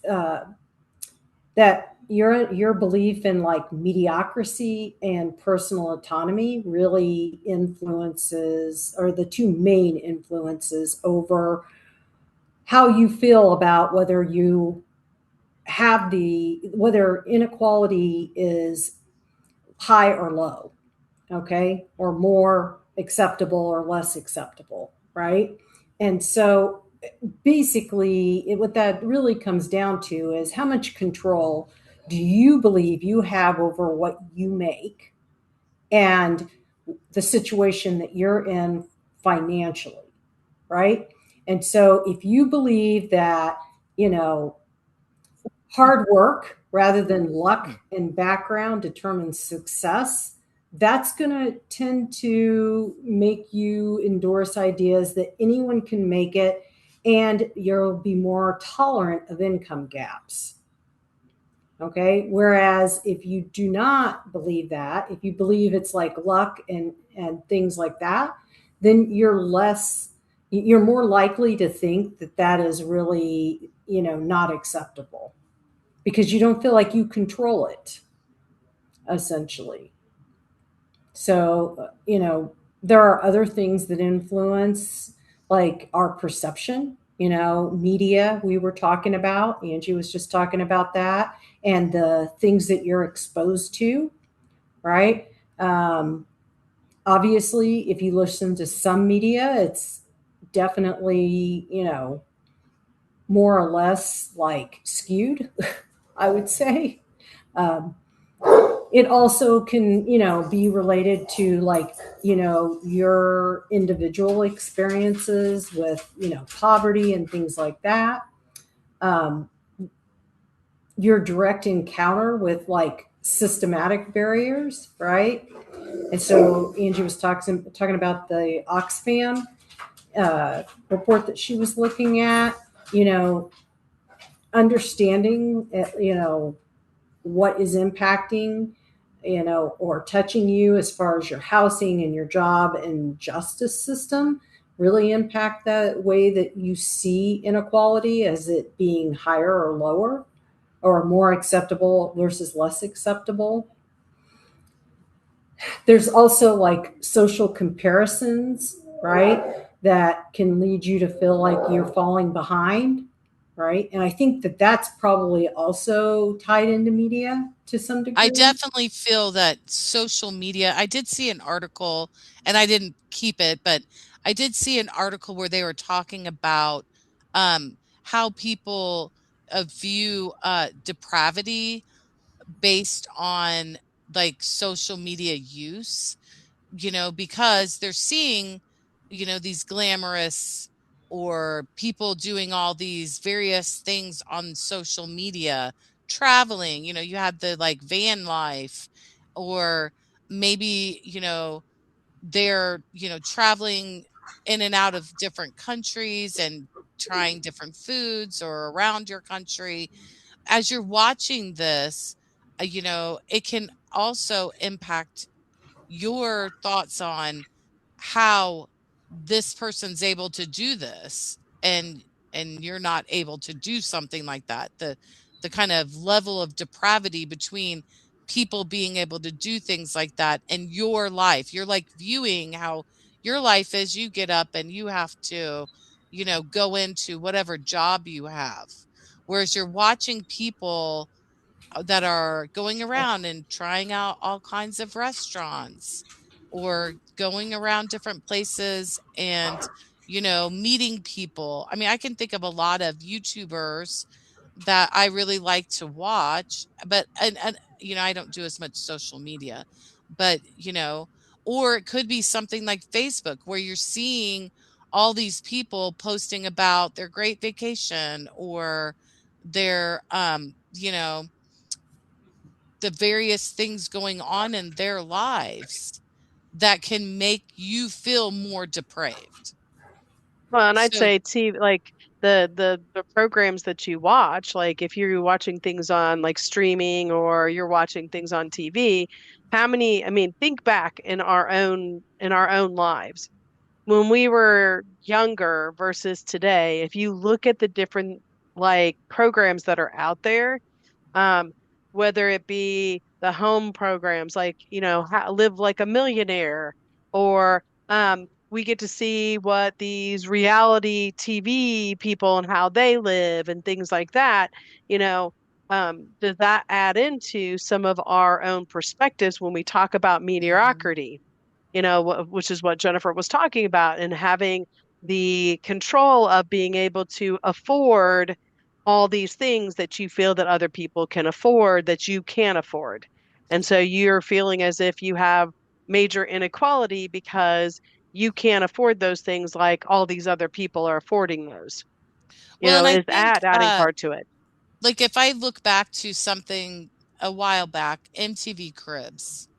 that your belief in like mediocrity and personal autonomy really influences, or the two main influences over how you feel about whether inequality is high or low, okay, or more acceptable or less acceptable, right? And so basically, what that really comes down to is how much control do you believe you have over what you make and the situation that you're in financially, right? And so if you believe that, you know, hard work rather than luck and background determines success, that's going to tend to make you endorse ideas that anyone can make it, and you'll be more tolerant of income gaps. Okay. Whereas if you do not believe that, if you believe it's like luck and things like that, then you're more likely to think that that is really, not acceptable because you don't feel like you control it, essentially. So, there are other things that influence like our perception, media we were talking about. Angie was just talking about that, and the things that you're exposed to, right? Um, Obviously, if you listen to some media, it's definitely, more or less like skewed, I would say. Um, it also can, be related to like, your individual experiences with, poverty and things like that. Um, your direct encounter with like systematic barriers, right? And so Angie was talking about the Oxfam report that she was looking at, you know, understanding, what is impacting, or touching you as far as your housing and your job and justice system really impact the way that you see inequality as it being higher or lower or more acceptable versus less acceptable. There's also like social comparisons, right? That can lead you to feel like you're falling behind, right? And I think that that's probably also tied into media to some I degree. definitely feel that social media, I did see an article and I didn't keep it, but I did see an article where they were talking about how people view depravity based on like social media use, because they're seeing, these glamorous or people doing all these various things on social media traveling, you have the like van life, or maybe, they're, traveling in and out of different countries and trying different foods or around your country. As you're watching this, it can also impact your thoughts on how this person's able to do this, and you're not able to do something like that. The kind of level of depravity between people being able to do things like that and your life. You're like viewing how your life is. You get up and you have to, go into whatever job you have. Whereas you're watching people that are going around and trying out all kinds of restaurants, or going around different places and, meeting people. I mean, I can think of a lot of YouTubers that I really like to watch, but and I don't do as much social media, but or it could be something like Facebook, where you're seeing all these people posting about their great vacation, or their the various things going on in their lives that can make you feel more depraved. Well, and I'd So, say TV, like the programs that you watch, like if you're watching things on like streaming or you're watching things on TV, how many, I mean, think back in our own lives. When we were younger versus today, if you look at the different like programs that are out there, um, whether it be the home programs like, Live Like a Millionaire, or we get to see what these reality TV people and how they live and things like that, you know, does that add into some of our own perspectives when we talk about mhm. mediocrity? Which is what Jennifer was talking about, and having the control of being able to afford all these things that you feel that other people can afford that you can't afford. And so you're feeling as if you have major inequality because you can't afford those things like all these other people are affording those. Well, and I Is think, adding part to it. like, if I look back to something a while back, MTV Cribs,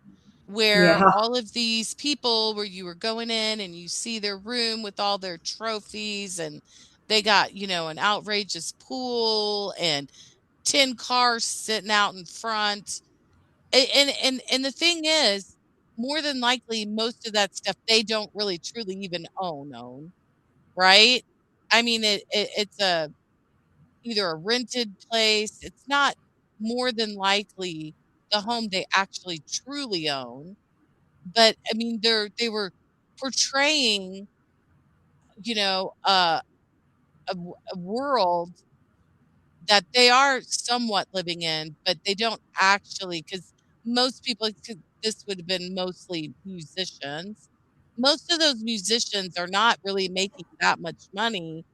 where Yeah. all of these people, where you were going in and you see their room with all their trophies, and they got, an outrageous pool and 10 cars sitting out in front. And the thing is, more than likely, most of that stuff they don't really truly even own, right? I mean, it's either a rented place. It's not more than likely the home they actually truly own. But I mean, they were portraying, you know, uh, a world that they are somewhat living in, but they don't actually, because most people, this would have been mostly musicians. Most of those musicians are not really making that much money,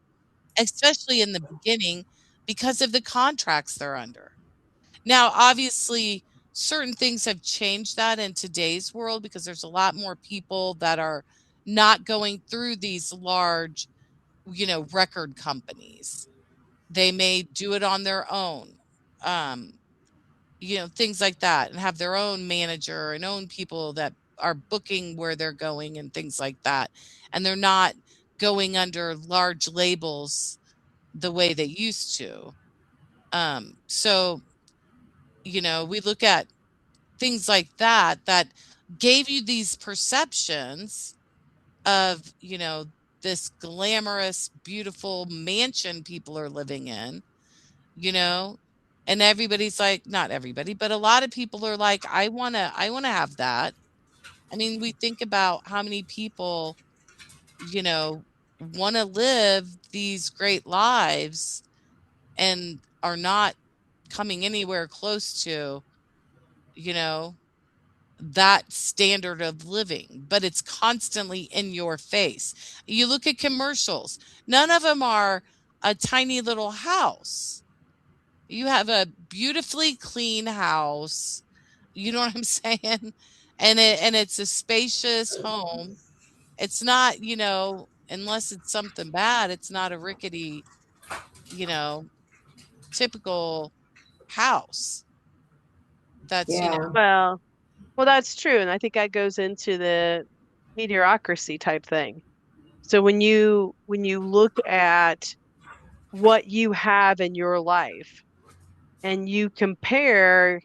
especially in the beginning, because of the contracts they're under. Now, obviously, certain things have changed that in today's world, because there's a lot more people that are not going through these large, record companies. They may do it on their own, um, things like that, and have their own manager and own people that are booking where they're going and things like that. And they're not going under large labels the way they used to. So, we look at things like that that gave you these perceptions of, this glamorous, beautiful mansion people are living in, you know, and everybody's like, not everybody, but a lot of people are like, I want to have that. I mean, we think about how many people, you know, want to live these great lives and are not coming anywhere close to, you know, that standard of living, but it's constantly in your face. You look at commercials, none of them are a tiny little house. You have a beautifully clean house. You know what I'm saying? And it's a spacious home. It's not, unless it's something bad, it's not a rickety, you know, typical. house. That's, you Yeah. know, Well, that's true, and I think that goes into the mediocrity type thing. So when you look at what you have in your life and you compare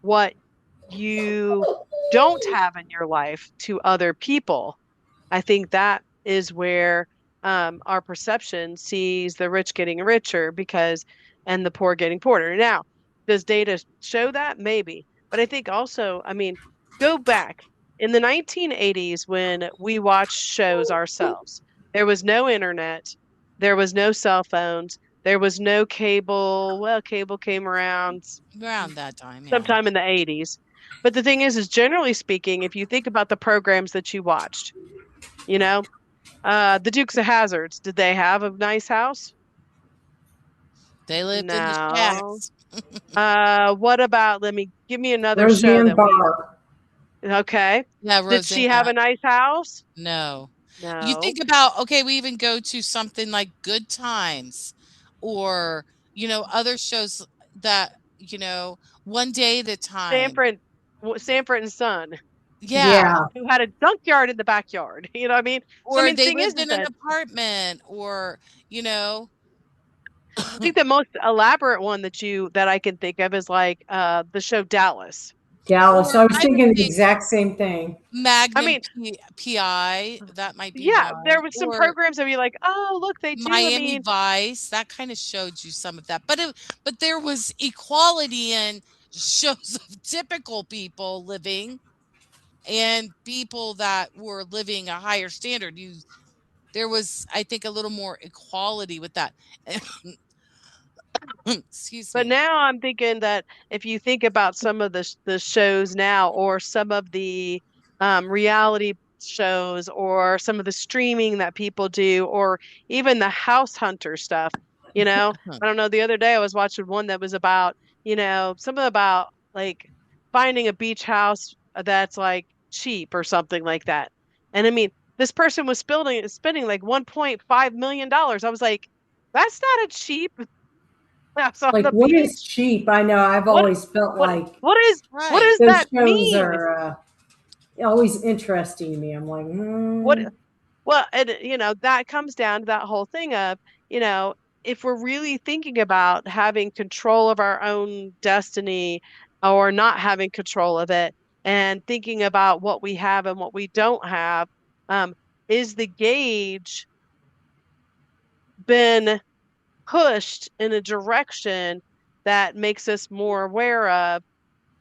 what you don't have in your life to other people, I think that is where our perception sees the rich getting richer and the poor getting poorer. Now, does data show that? Maybe. But I think also, I mean, go back in the 1980s when we watched shows ourselves, there was no internet, there was no cell phones, there was no cable. Well, cable came around around that time, yeah. sometime in the 80s. But the thing is generally speaking, if you think about the programs that you watched, you know, the Dukes of Hazards, did they have a nice house? They lived in the No. shacks. What about, give me another show Roseanne that Barr. okay. Yeah, Did she have Roseanne. a nice house? No. You No. think about, okay, we even go to something like Good Times or, other shows that, One Day at a Time. Sanford, Sanford and Son, Yeah. Yeah. who had a junkyard in the backyard. You know what I mean? So I Or mean, the they thing lived is in an that apartment or, I think the most elaborate one that I can think of is like the show Dallas. Dallas. or I was I would thinking the think exact same thing. I Magnum mean, PI, that might be yeah, one. there was some Or programs that be like, oh, look, they do. I Miami mean, Vice, that kind of showed you some of that. But there was equality in shows of typical people living and people that were living a higher standard. There was, I think, a little more equality with that. Excuse but me. now I'm thinking that if you think about some of the shows now, or some of the reality shows, or some of the streaming that people do, or even the house hunter stuff, I don't know. The other day I was watching one that was about, something about like finding a beach house that's like cheap or something like that. And I mean, this person was spending like $1.5 million. I was like, that's not a cheap house on Like, the what is beach. cheap? I know I've What always felt what like what Right. does those that shows mean? are always interesting to me. I'm like, What well, and that comes down to that whole thing of, you know, if we're really thinking about having control of our own destiny or not having control of it, and thinking about what we have and what we don't have, um, is the gauge been pushed in a direction that makes us more aware of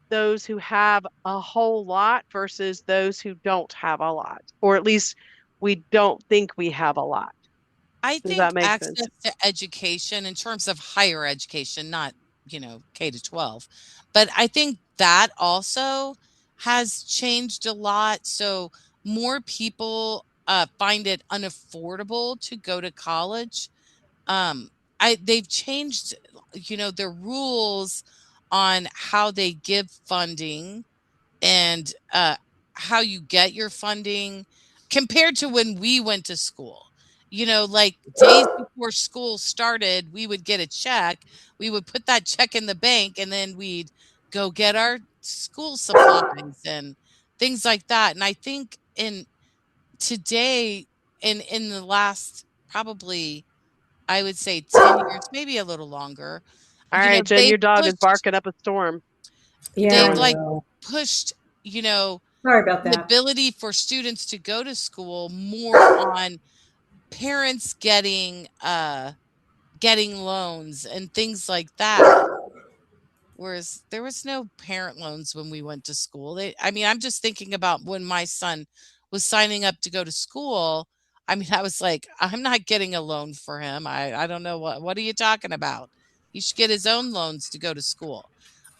those who have a whole lot versus those who don't have a lot, or at least we don't think we have a lot. I Does think that make sense? access to education in terms of higher education, not, K to 12, but I think that also has changed a lot. So more people find it unaffordable to go to college. Um, they've changed, their rules on how they give funding and how you get your funding compared to when we went to school. Like days before school started, we would get a check. We would put that check in the bank and then we'd go get our school supplies and things like that. And I think in today, in the last probably, I would say 10 years, maybe a little longer, All right, Jen, they've your dog is pushed barking up a storm. yeah, I they've like know. pushed, you know, Sorry about the that. ability for students to go to school more on parents getting loans and things like that. Whereas there was no parent loans when we went to school. I mean, I'm just thinking about when my son was signing up to go to school. I mean, I was like, I'm not getting a loan for him. I don't know what are you talking about? He should get his own loans to go to school.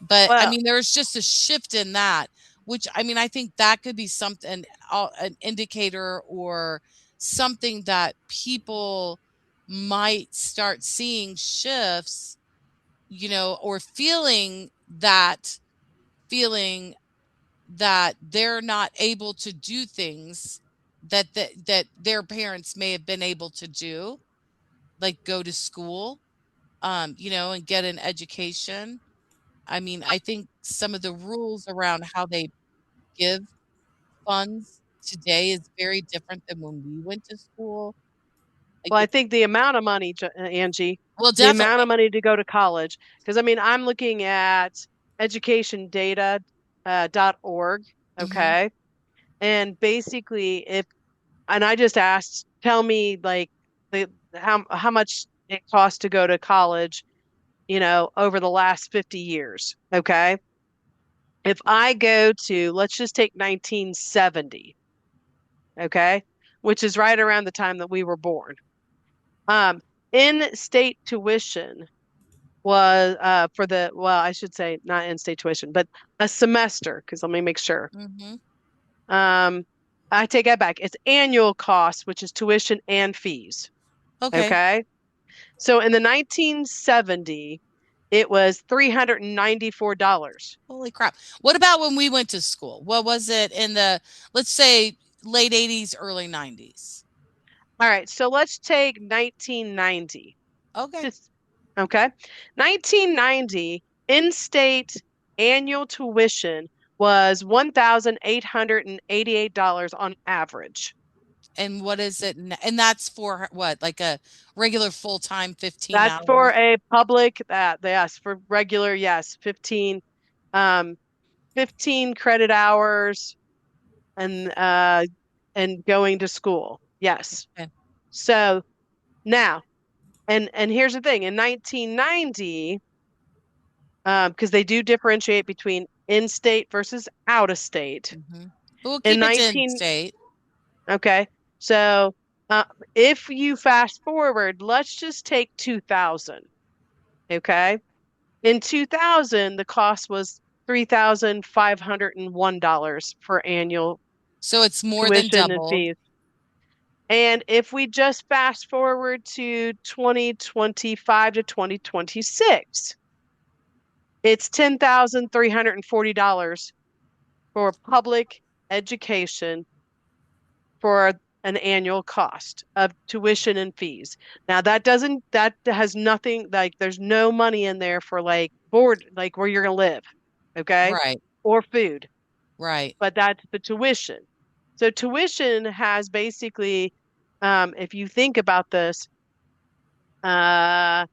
But I Well, mean, there's just a shift in that, which I mean, I think that could be something, an indicator or something that people might start seeing shifts, or feeling that they're not able to do things that their parents may have been able to do, like go to school, and get an education. I mean, I think some of the rules around how they give funds today is very different than when we went to school. Like, Well, I think the amount of money, Angie, well, the amount definitely. of money to go to college, because I mean, I'm looking at educationdata.org, Mhm. okay? And basically, and I just asked, tell me like how much it costs to go to college, over the last 50 years, okay? If I go to, let's just take 1970, okay, which is right around the time that we were born. Um, In-state tuition was for well, I should say not in-state tuition, but a semester, because let me make sure. Mhm. Um, I take that back. It's annual cost, which is tuition and fees. Okay. Okay. So in the 1970, it was $394. Holy crap. What about when we went to school? What was it in the, let's say, late 80s, early 90s? All right, so let's take 1990. Okay. Just okay. 1990 in-state annual tuition was $1,888 on average. And what is it? And that's for what? Like a regular full-time 15 That's for hours? a public that yes, for regular, yes, um 15 credit hours and going to school. Yes. Okay. So now, and here's the thing, in 1990, because they do differentiate between in-state versus out-of-state. Mhm. But we'll In keep it to 19, in-state. okay, so if you fast forward, let's just take 2000, okay? In 2000, the cost was $3,501 for annual So it's more than tuition and doubled, fees. And if we just fast forward to 2025 to 2026, it's $10,340 for public education for an annual cost of tuition and fees. Now that has nothing, like there's no money in there for like board, like where you're gonna live, okay? right? Or food, Right. but that's the tuition. So tuition has basically, if you think about this, uh,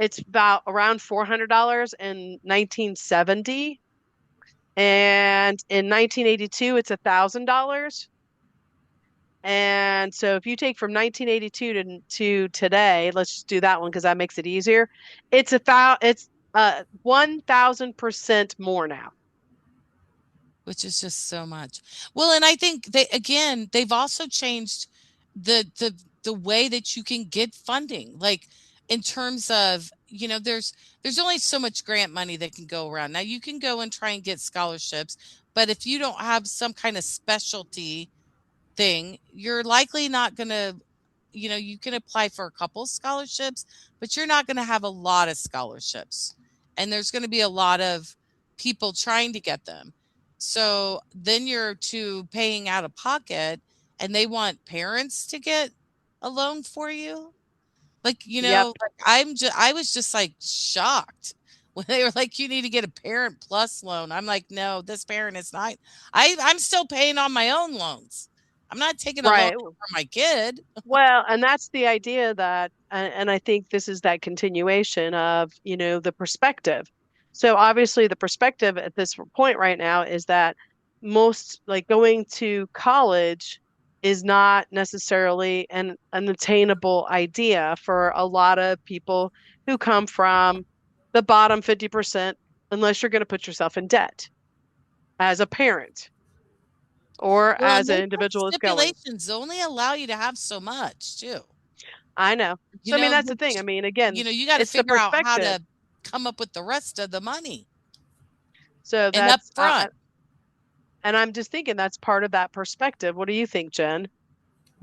it's about around $400 in 1970, and in 1982 it's $1,000. And so if you take from 1982 to today, let's just do that one because that makes it easier. It's 1,000% more now. Which is just so much. Well, and I think they've also changed the way that you can get funding. Like in terms of, there's only so much grant money that can go around. Now you can go and try and get scholarships, but if you don't have some kind of specialty thing, you're likely not going to, you can apply for a couple scholarships, but you're not going to have a lot of scholarships. And there's going to be a lot of people trying to get them. So then you're to paying out of pocket, and they want parents to get a loan for you. Like, Yep, like I was just like shocked when they were like, you need to get a parent plus loan. I'm like, no, this parent is not. I'm still paying on my own loans. I'm not taking a loan right. for my kid. Well, and that's the idea that, and I think this is that continuation of, the perspective. So obviously, the perspective at this point right now is that most, like going to college is not necessarily an attainable idea for a lot of people who come from the bottom 50%, unless you're going to put yourself in debt as a parent or Well, and as an they put individual that's going. stipulations. They only allow you to have so much too. I know. So I mean, that's the thing. I Which, mean, again, you got to it's the figure out how perspective. to come up with the rest of the money So and up that's front. and I'm just thinking that's part of that perspective. What do you think, Jen?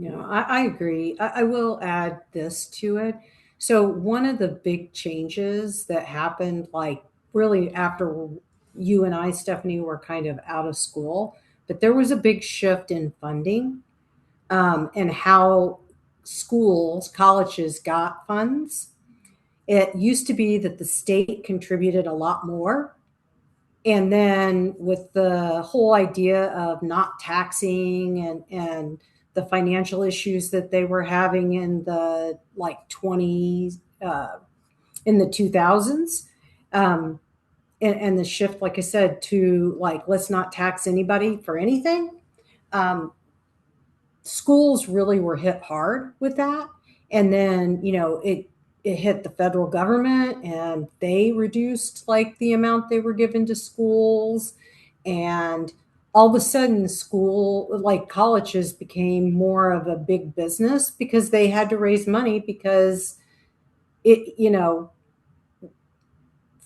I agree. I will add this to it. So, one of the big changes that happened, like really after you and I, Stephanie, were kind of out of school, but there was a big shift in funding and how schools, colleges got funds. It used to be that the state contributed a lot more And then with the whole idea of not taxing and the financial issues that they were having in the like 20s, in the 2000s, um, and the shift, like I said, to like, let's not tax anybody for anything. Um, Schools really were hit hard with that. And then, it hit the federal government and they reduced like the amount they were given to schools. And all of a sudden, like colleges became more of a big business because they had to raise money because it,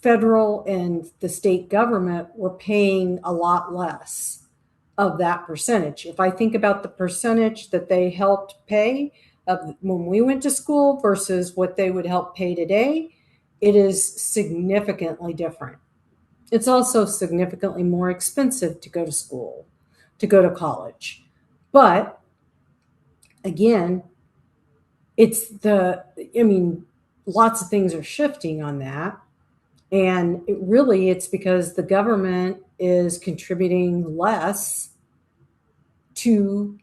federal and the state government were paying a lot less of that percentage. If I think about the percentage that they helped pay of when we went to school versus what they would help pay today, it is significantly different. It's also significantly more expensive to go to school, to go to college. But again, lots of things are shifting on that. And it's because the government is contributing less to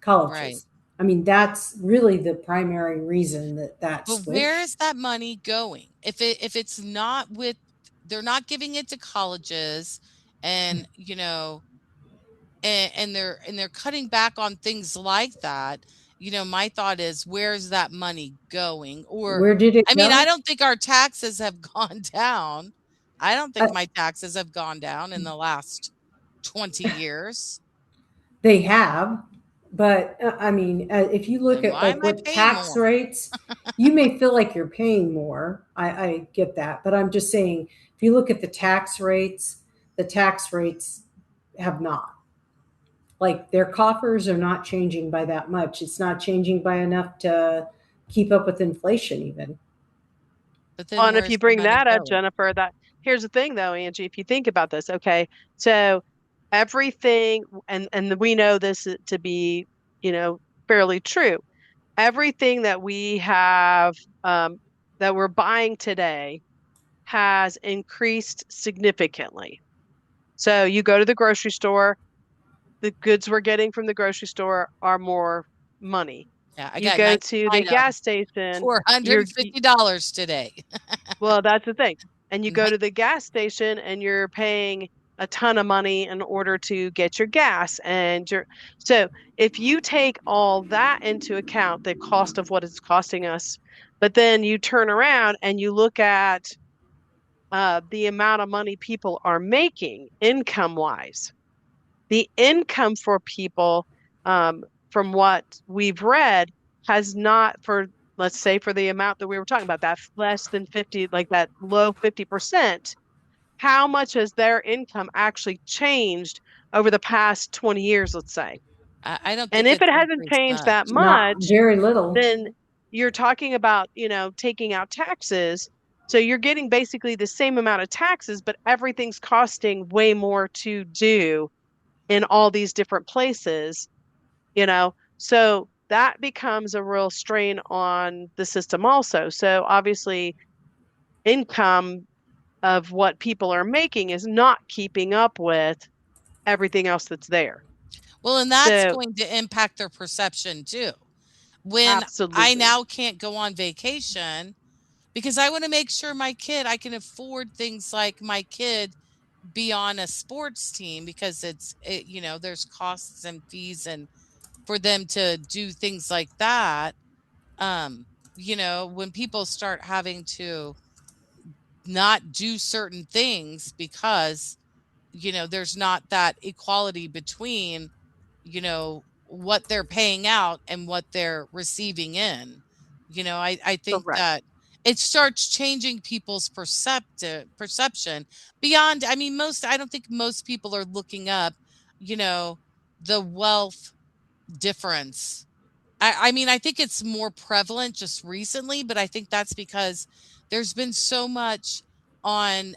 Right. colleges. I mean, that's really the primary reason that But where switched. is that money going? If it's not with, they're not giving it to colleges, and and they're cutting back on things like that. My thought is, where's that money going? Or, Where did it I mean, I go? don't think our taxes have gone down. I don't think Uh, my taxes have gone down in the last 20 years. they have, but if you look Then at why like am I what paying tax more? rates, you may feel like you're paying more. I get that, but I'm just saying, if you look at the tax rates have not. Like their coffers are not changing by that much. It's not changing by enough to keep up with inflation, even. But Well, then and if where's you the bring money that up, going? Jennifer, that here's the thing though, Angie, if you think about this, okay, so everything, and we know this to be, you know, fairly true. Everything that we have, that we're buying today has increased significantly. So you go to the grocery store, the goods we're getting from the grocery store are more money. Yeah, I You got go to the 99 of gas station, you're $450 today. well, that's the thing. And you go Ni- to the gas station and you're paying a ton of money in order to get your gas and your so if you take all that into account, the cost of what it's costing us, but then you turn around and you look at the amount of money people are making income wise, the income for people, um, from what we've read, has not for let's say for the amount that we were talking about, that less than 50, like that low 50%, how much has their income actually changed over the past 20 years, let's say? I don't And think if it's it hasn't increased changed that much. Not much, very little. then you're talking about, taking out taxes. So you're getting basically the same amount of taxes, but everything's costing way more to do in all these different places, so that becomes a real strain on the system also. So obviously, income of what people are making is not keeping up with everything else that's there. Well, and that's So going to impact their perception too. When I absolutely. now can't go on vacation because I want to make sure I can afford things like my kid be on a sports team, because there's costs and fees, and for them to do things like that. Um, when people start having to not do certain things because there's not that equality between what they're paying out and what they're receiving in. I think Correct. that it starts changing people's perception beyond. I mean, I don't think most people are looking up you know the wealth difference. I mean, I think it's more prevalent just recently, but I think that's because there's been so much on,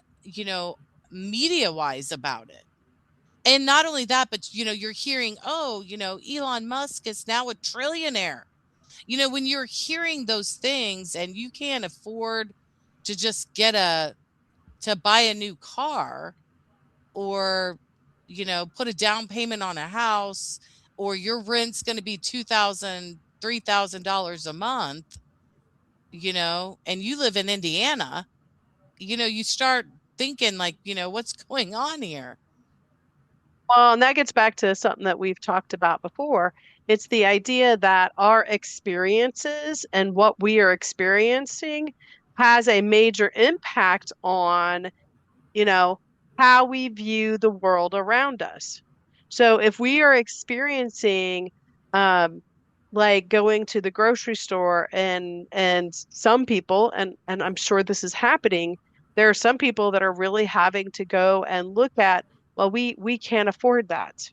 media wise about it. And not only that, but you're hearing, oh, Elon Musk is now a trillionaire. When you're hearing those things and you can't afford to just get a to buy a new car, or put a down payment on a house, or your rent's going to be $2,000, $3,000 a month, and you live in Indiana, you start thinking like, what's going on here? Well, and that gets back to something that we've talked about before. It's the idea that our experiences and what we are experiencing has a major impact on, you know, how we view the world around us. So if we are experiencing, um, like going to the grocery store, and some people, and I'm sure this is happening, there are some people that are really having to go and look at, well, we can't afford that.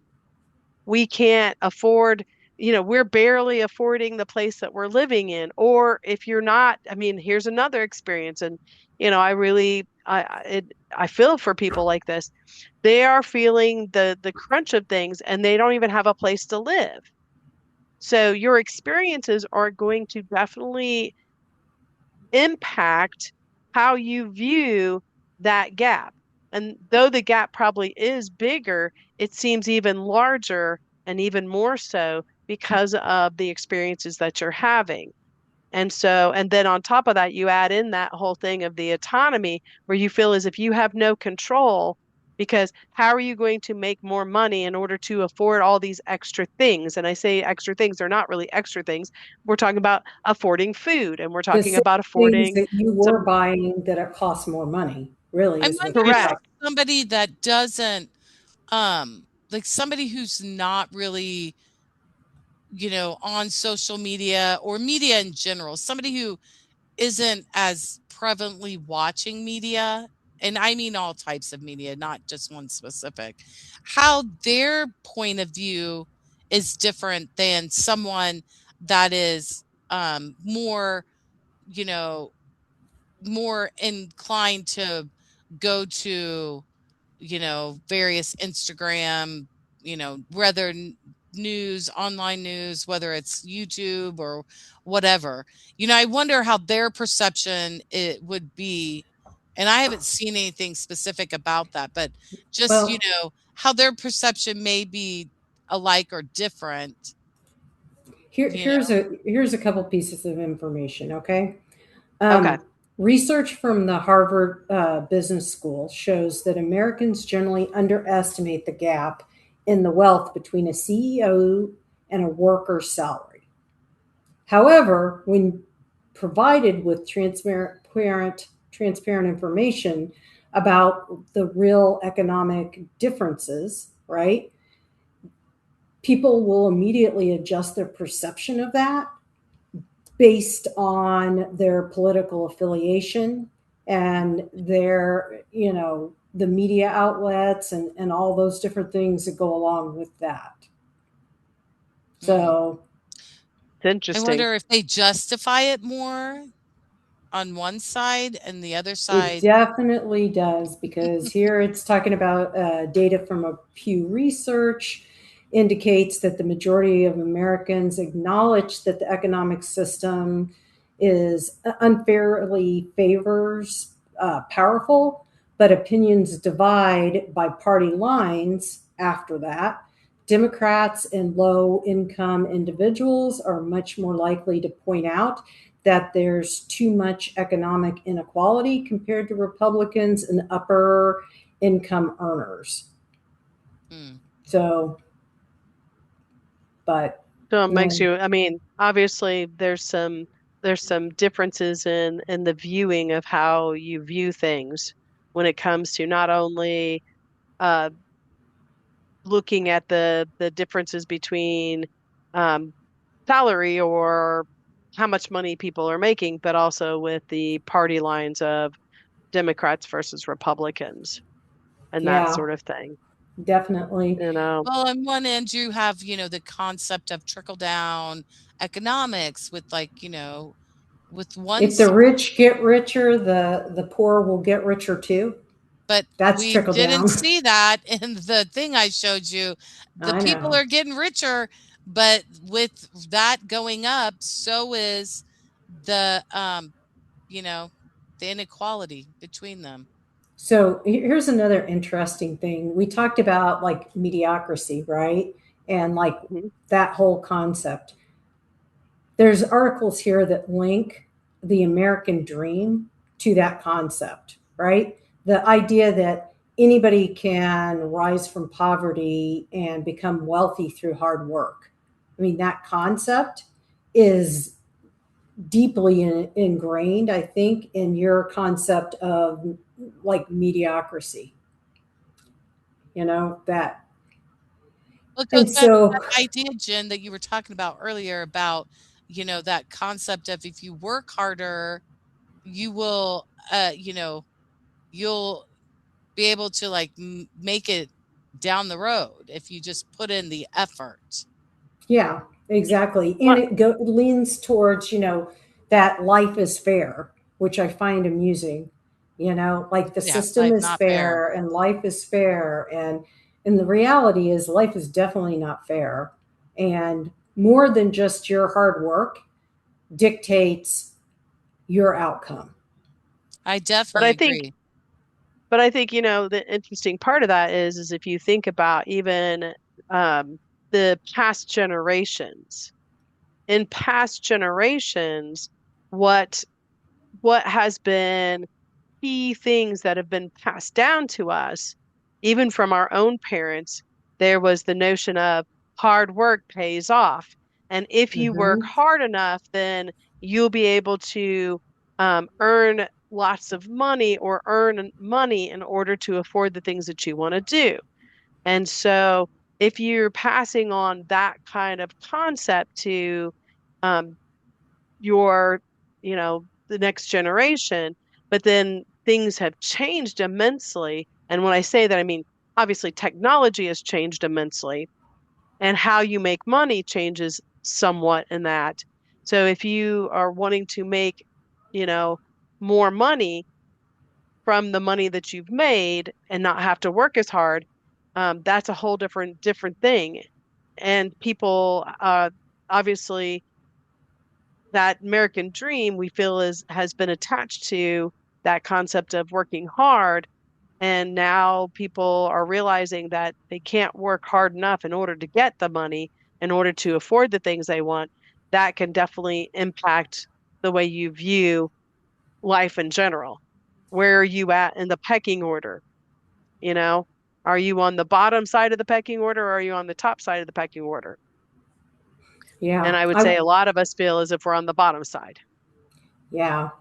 We can't afford, we're barely affording the place that we're living in. Or if you're not, I mean, here's another experience. And, I really, I feel for people like this. They are feeling the crunch of things and they don't even have a place to live. So your experiences are going to definitely impact how you view that gap. And though the gap probably is bigger, it seems even larger and even more so because of the experiences that you're having. And so, and then on top of that, you add in that whole thing of the autonomy where you feel as if you have no control, because how are you going to make more money in order to afford all these extra things? And I say extra things, they're not really extra things. We're talking about affording food, and we're The talking same about things affording that you were some, buying that it costs more money, really, I is what wonder you're if talking. correct. somebody that doesn't, like somebody who's not really, on social media or media in general, somebody who isn't as prevalently watching media, and I mean all types of media, not just one specific, how their point of view is different than someone that is more, you know, more inclined to go to, various Instagram, whether news, online news, whether it's YouTube or whatever. I wonder how their perception it would be. And I haven't seen anything specific about that, but just, Well, how their perception may be alike or different, you here's know. a couple pieces of information. Okay. Okay. Research from the Harvard Business School shows that Americans generally underestimate the gap in the wealth between a CEO and a worker's salary. However, when provided with transparent information about the real economic differences, right? People will immediately adjust their perception of that based on their political affiliation and their, the media outlets and all those different things that go along with that. Mm. So It's I interesting. wonder if they justify it more on one side and the other it side. definitely does, because here it's talking about data from a Pew Research indicates that the majority of Americans acknowledge that the economic system is unfairly favors powerful, but opinions divide by party lines after that. Democrats and low income individuals are much more likely to point out that there's too much economic inequality compared to Republicans and upper income earners. Mm. So, but So it makes yeah, you, I mean, obviously there's some differences in the viewing of how you view things when it comes to not only uh looking at the differences between um salary or how much money people are making, but also with the party lines of Democrats versus Republicans and that yeah, sort of thing. definitely. You know, Well, on one end, you have, the concept of trickle down economics with like, with one If the side, rich get richer, the poor will get richer too. but That's we trickle didn't down. see that in the thing I showed you. The I people know. are getting richer, but with that going up, so is the, you know, the inequality between them. So here's another interesting thing. We talked about like mediocrity, right? And like Mhm. that whole concept. There's articles here that link the American dream to that concept, right? The idea that anybody can rise from poverty and become wealthy through hard work. I mean, that concept is deeply ingrained, I think, in your concept of like mediocrity, that. Well, it goes And back to so, that idea, Jen, that you were talking about earlier about, that concept of if you work harder, you will, you'll be able to like make it down the road if you just put in the effort. yeah, exactly. And Well, it leans towards, that life is fair, which I find amusing. Like the Yeah, system life is not fair. fair and life is fair. And the reality is life is definitely not fair. And more than just your hard work dictates your outcome. I but definitely I think agree. but I think, the interesting part of that is if you think about even um, the past generations. In past generations, what what has been key things that have been passed down to us, even from our own parents, there was the notion of hard work pays off. And if you work Hmm. hard enough, then you'll be able to earn lots of money or earn money in order to afford the things that you want to do. And so if you're passing on that kind of concept to um, your, the next generation, but then things have changed immensely. And when I say that, I mean, obviously technology has changed immensely and how you make money changes somewhat in that. So if you are wanting to make, you know, more money from the money that you've made and not have to work as hard, that's a whole different thing. And people, obviously, that American dream we feel is has been attached to that concept of working hard. And now people are realizing that they can't work hard enough in order to get the money, in order to afford the things they want. That can definitely impact the way you view life in general. Where are you at in the pecking order? You know, are you on the bottom side of the pecking order or are you on the top side of the pecking order? And Yeah, I would say a lot of us feel as if we're on the bottom side.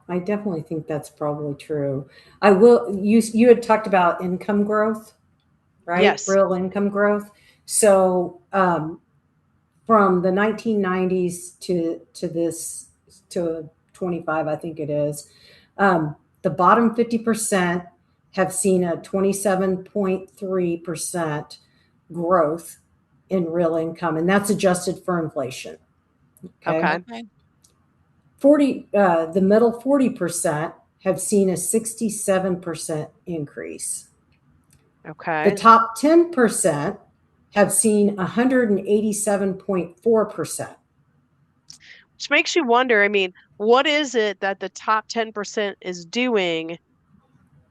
I definitely think that's probably true. I will. You had talked about income growth, right? Yes. Real income growth. So from the 1990s to 25, I think it is. The bottom 50% have seen a 27.3% growth in real income, and that's adjusted for inflation. Okay. Okay. Okay. 40, the middle 40% have seen a 67% increase. The Okay. top 10% have seen 187.4%. Which makes you wonder, I mean, what is it that the top 10% is doing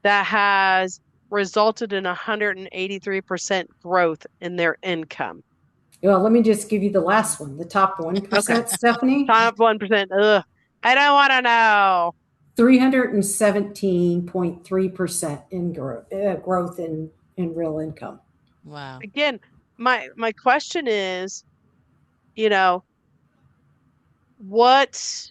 that has resulted in 183% growth in their income? Well, let me just give you the last one, the top Okay. 1%, Stephanie. Top 1%. Ugh. I don't want to know. 317.3% in growth in real income. Wow. Again, my question is, you know, what,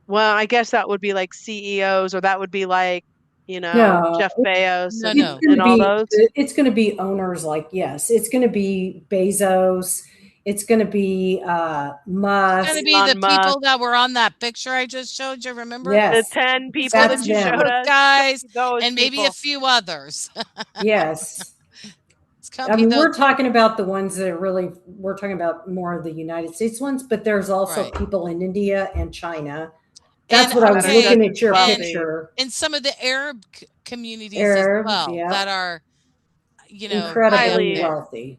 well, I guess that would be like CEOs or that would be like, No, Jeff Bezos No, it's no. going to and all be those. it's going to be owners like, yes, it's going to be Bezos, it's going to be It's going to Musk. be the Elon Musk, people that were on that picture I just showed you, remember? the Yes, 10 people Tim that's that you showed them. Cook us. It's going to guys be those and maybe a people. few others. Yes. It's going I to be mean, those we're talking people. about the ones that are really, we're talking about more of the United States ones, but there's also Right. people in India and China. That's And what I That was are okay, looking just as at your and wealthy. picture. in some of the Arab communities as Arab, well yeah, that are, high up incredibly Highly. there. wealthy.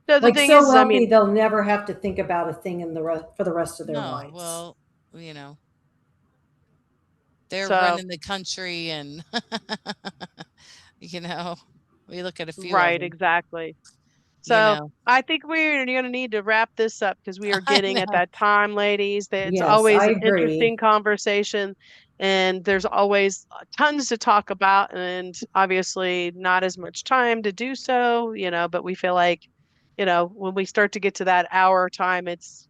So the Like thing so is, I wealthy, mean, they'll never have to think about a thing for the rest of their No, lives. well, you know, they're so running the country and We look at a few of Right, them, exactly. you So know. I think we're going to need to wrap this up because we are I getting at know. that time, ladies. That it's Yes, I always an agree. interesting conversation, and there's always tons to talk about, and obviously not as much time to do so, but we feel like, when we start to get to that hour time, it's,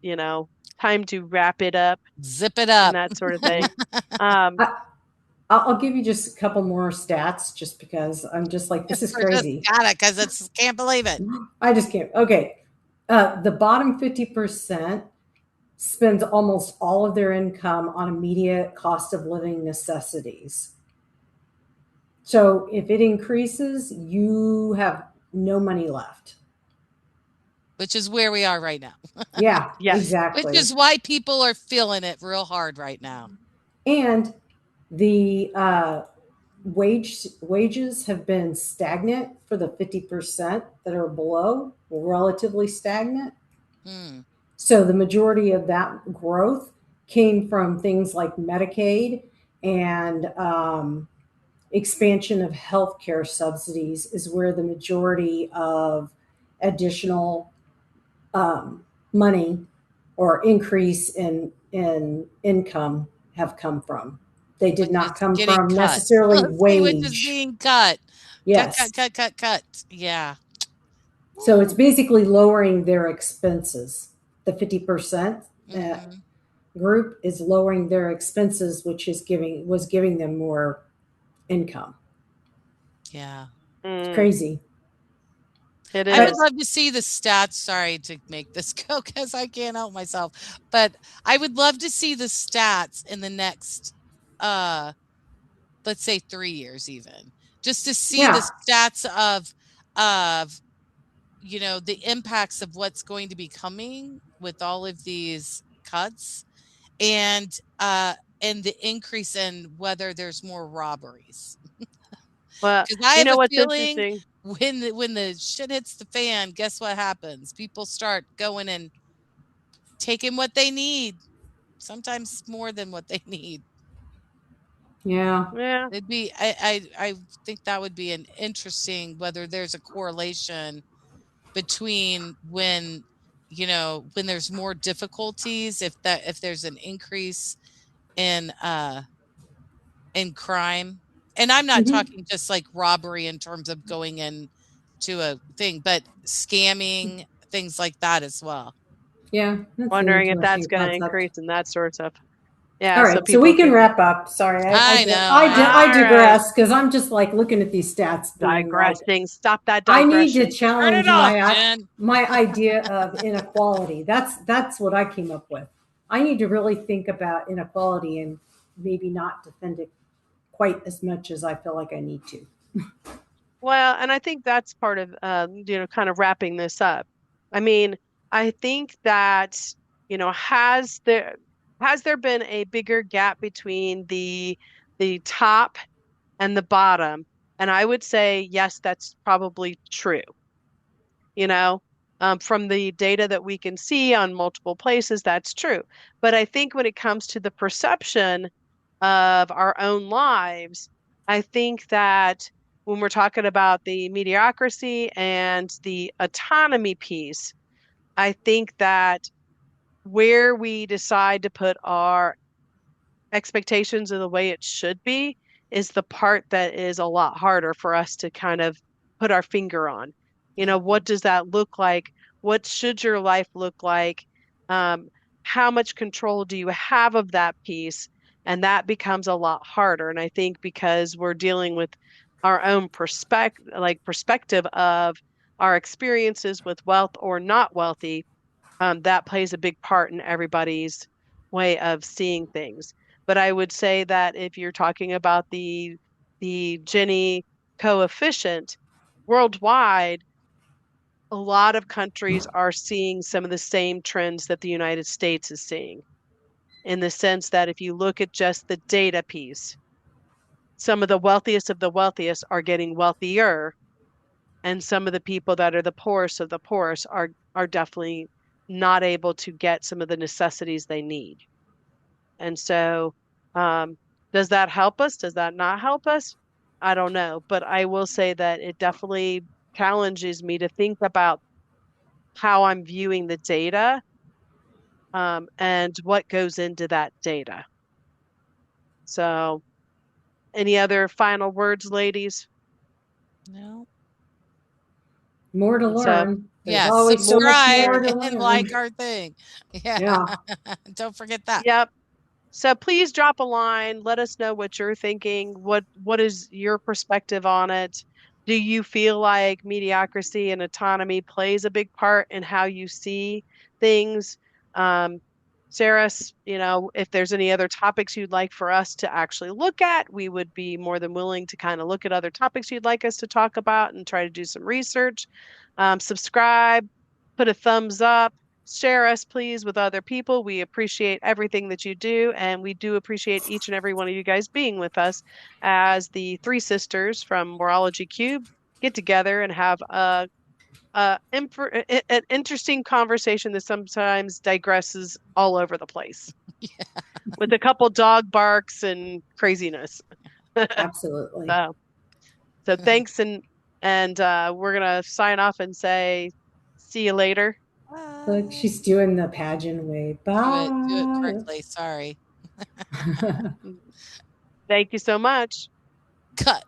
time to wrap it up Zip it and up. that sort of thing. Um, I, I'll give you just a couple more stats just because I'm just like, this is We're just crazy. got it because it's can't believe it. I just can't. Okay. The bottom 50% spends almost all of their income on immediate cost of living necessities. So if it increases, you have no money left. Which is where we are right now. Yeah, yes. Which exactly. is why people are feeling it real hard right now. And the wages have been stagnant for the 50% that are below, relatively stagnant. Hmm. So the majority of that growth came from things like Medicaid and expansion of healthcare subsidies is where the majority of additional money or increase in income have come from. They did Which not is come getting from cut. necessarily Let's see, which is wage. being cut. Cut, cut, Yes. cut, cut, cut. Yeah. So it's basically lowering their expenses. The 50% Mm-hmm. group is lowering their expenses, which is giving them more income. Yeah. It's Mm, crazy. it I would But is. love to see the stats. Sorry to make this go because I can't help myself. But I would love to see the stats in the next, uh, let's say 3 years even. Just to see the yeah. stats of the impacts of what's going to be coming with all of these cuts and and the increase in whether there's more robberies. Well, Because I you have know a what's feeling interesting? when the shit hits the fan, guess what happens? People start going and taking what they need, sometimes more than what they need. Yeah. Yeah. It'd be I think that would be an interesting whether there's a correlation between when there's more difficulties, if there's an increase in crime. And I'm not Mhm. talking just like robbery in terms of going in to a thing, but scamming, things like that as well. Yeah. That's an Wondering if that's interesting going to concept. increase and that sort of stuff. All Yeah, so right, so people we can can wrap up. Sorry, I know. I all right. digress because I'm just like looking at these stats, being like, Digressing. Stop that I need to digression. Turn it challenge off, Jen. my idea of inequality. That's what I came up with. I need to really think about inequality and maybe not defend it quite as much as I feel like I need to. Well, and I think that's part of kind of wrapping this up. I mean, I think that, has there been a bigger gap between the top and the bottom? And I would say yes, that's probably true. you know, from the data that we can see on multiple places, that's true. But I think when it comes to the perception of our own lives, I think that when we're talking about the mediocrity and the autonomy piece, I think that where we decide to put our expectations of the way it should be is the part that is a lot harder for us to kind of put our finger on. What Mhm. does that look like? What should your life look like? Um, how much control do you have of that piece? And that becomes a lot harder. And I think because we're dealing with our own perspective of our experiences with wealth or not wealthy, that plays a big part in everybody's way of seeing things. But I would say that if you're talking about the Gini coefficient worldwide, a lot of countries are seeing some of the same trends that the United States is seeing, in the sense that if you look at just the data piece, some of the wealthiest are getting wealthier, and some of the people that are the poorest of the poorest are definitely not able to get some of the necessities they need. And so, does that help us? Does that not help us? I don't know, but I will say that it definitely challenges me to think about how I'm viewing the data, and what goes into that data. So, any other final words, ladies? No. More to So, learn. There's Yes, always so much subscribe more to and learn. like our thing. Yeah. Yeah. Don't forget that. yep. So please drop a line. Let us know what you're thinking. What is your perspective on it? Do you feel like mediocrity and autonomy plays a big part in how you see things? Sarah, if there's any other topics you'd like for us to actually look at, we would be more than willing to kind of look at other topics you'd like us to talk about and try to do some research. Subscribe, put a thumbs up, share us, please, with other people. We appreciate everything that you do, and we do appreciate each and every one of you guys being with us as the three sisters from Mooreology³ get together and have an interesting conversation that sometimes digresses all over the place with a couple dog barks and craziness. Absolutely. So, so thanks, and we're gonna sign off and say, see you later. Look, Bye. she's doing the pageant way. Do it Bye. correctly. Sorry. Thank you so much. Cut.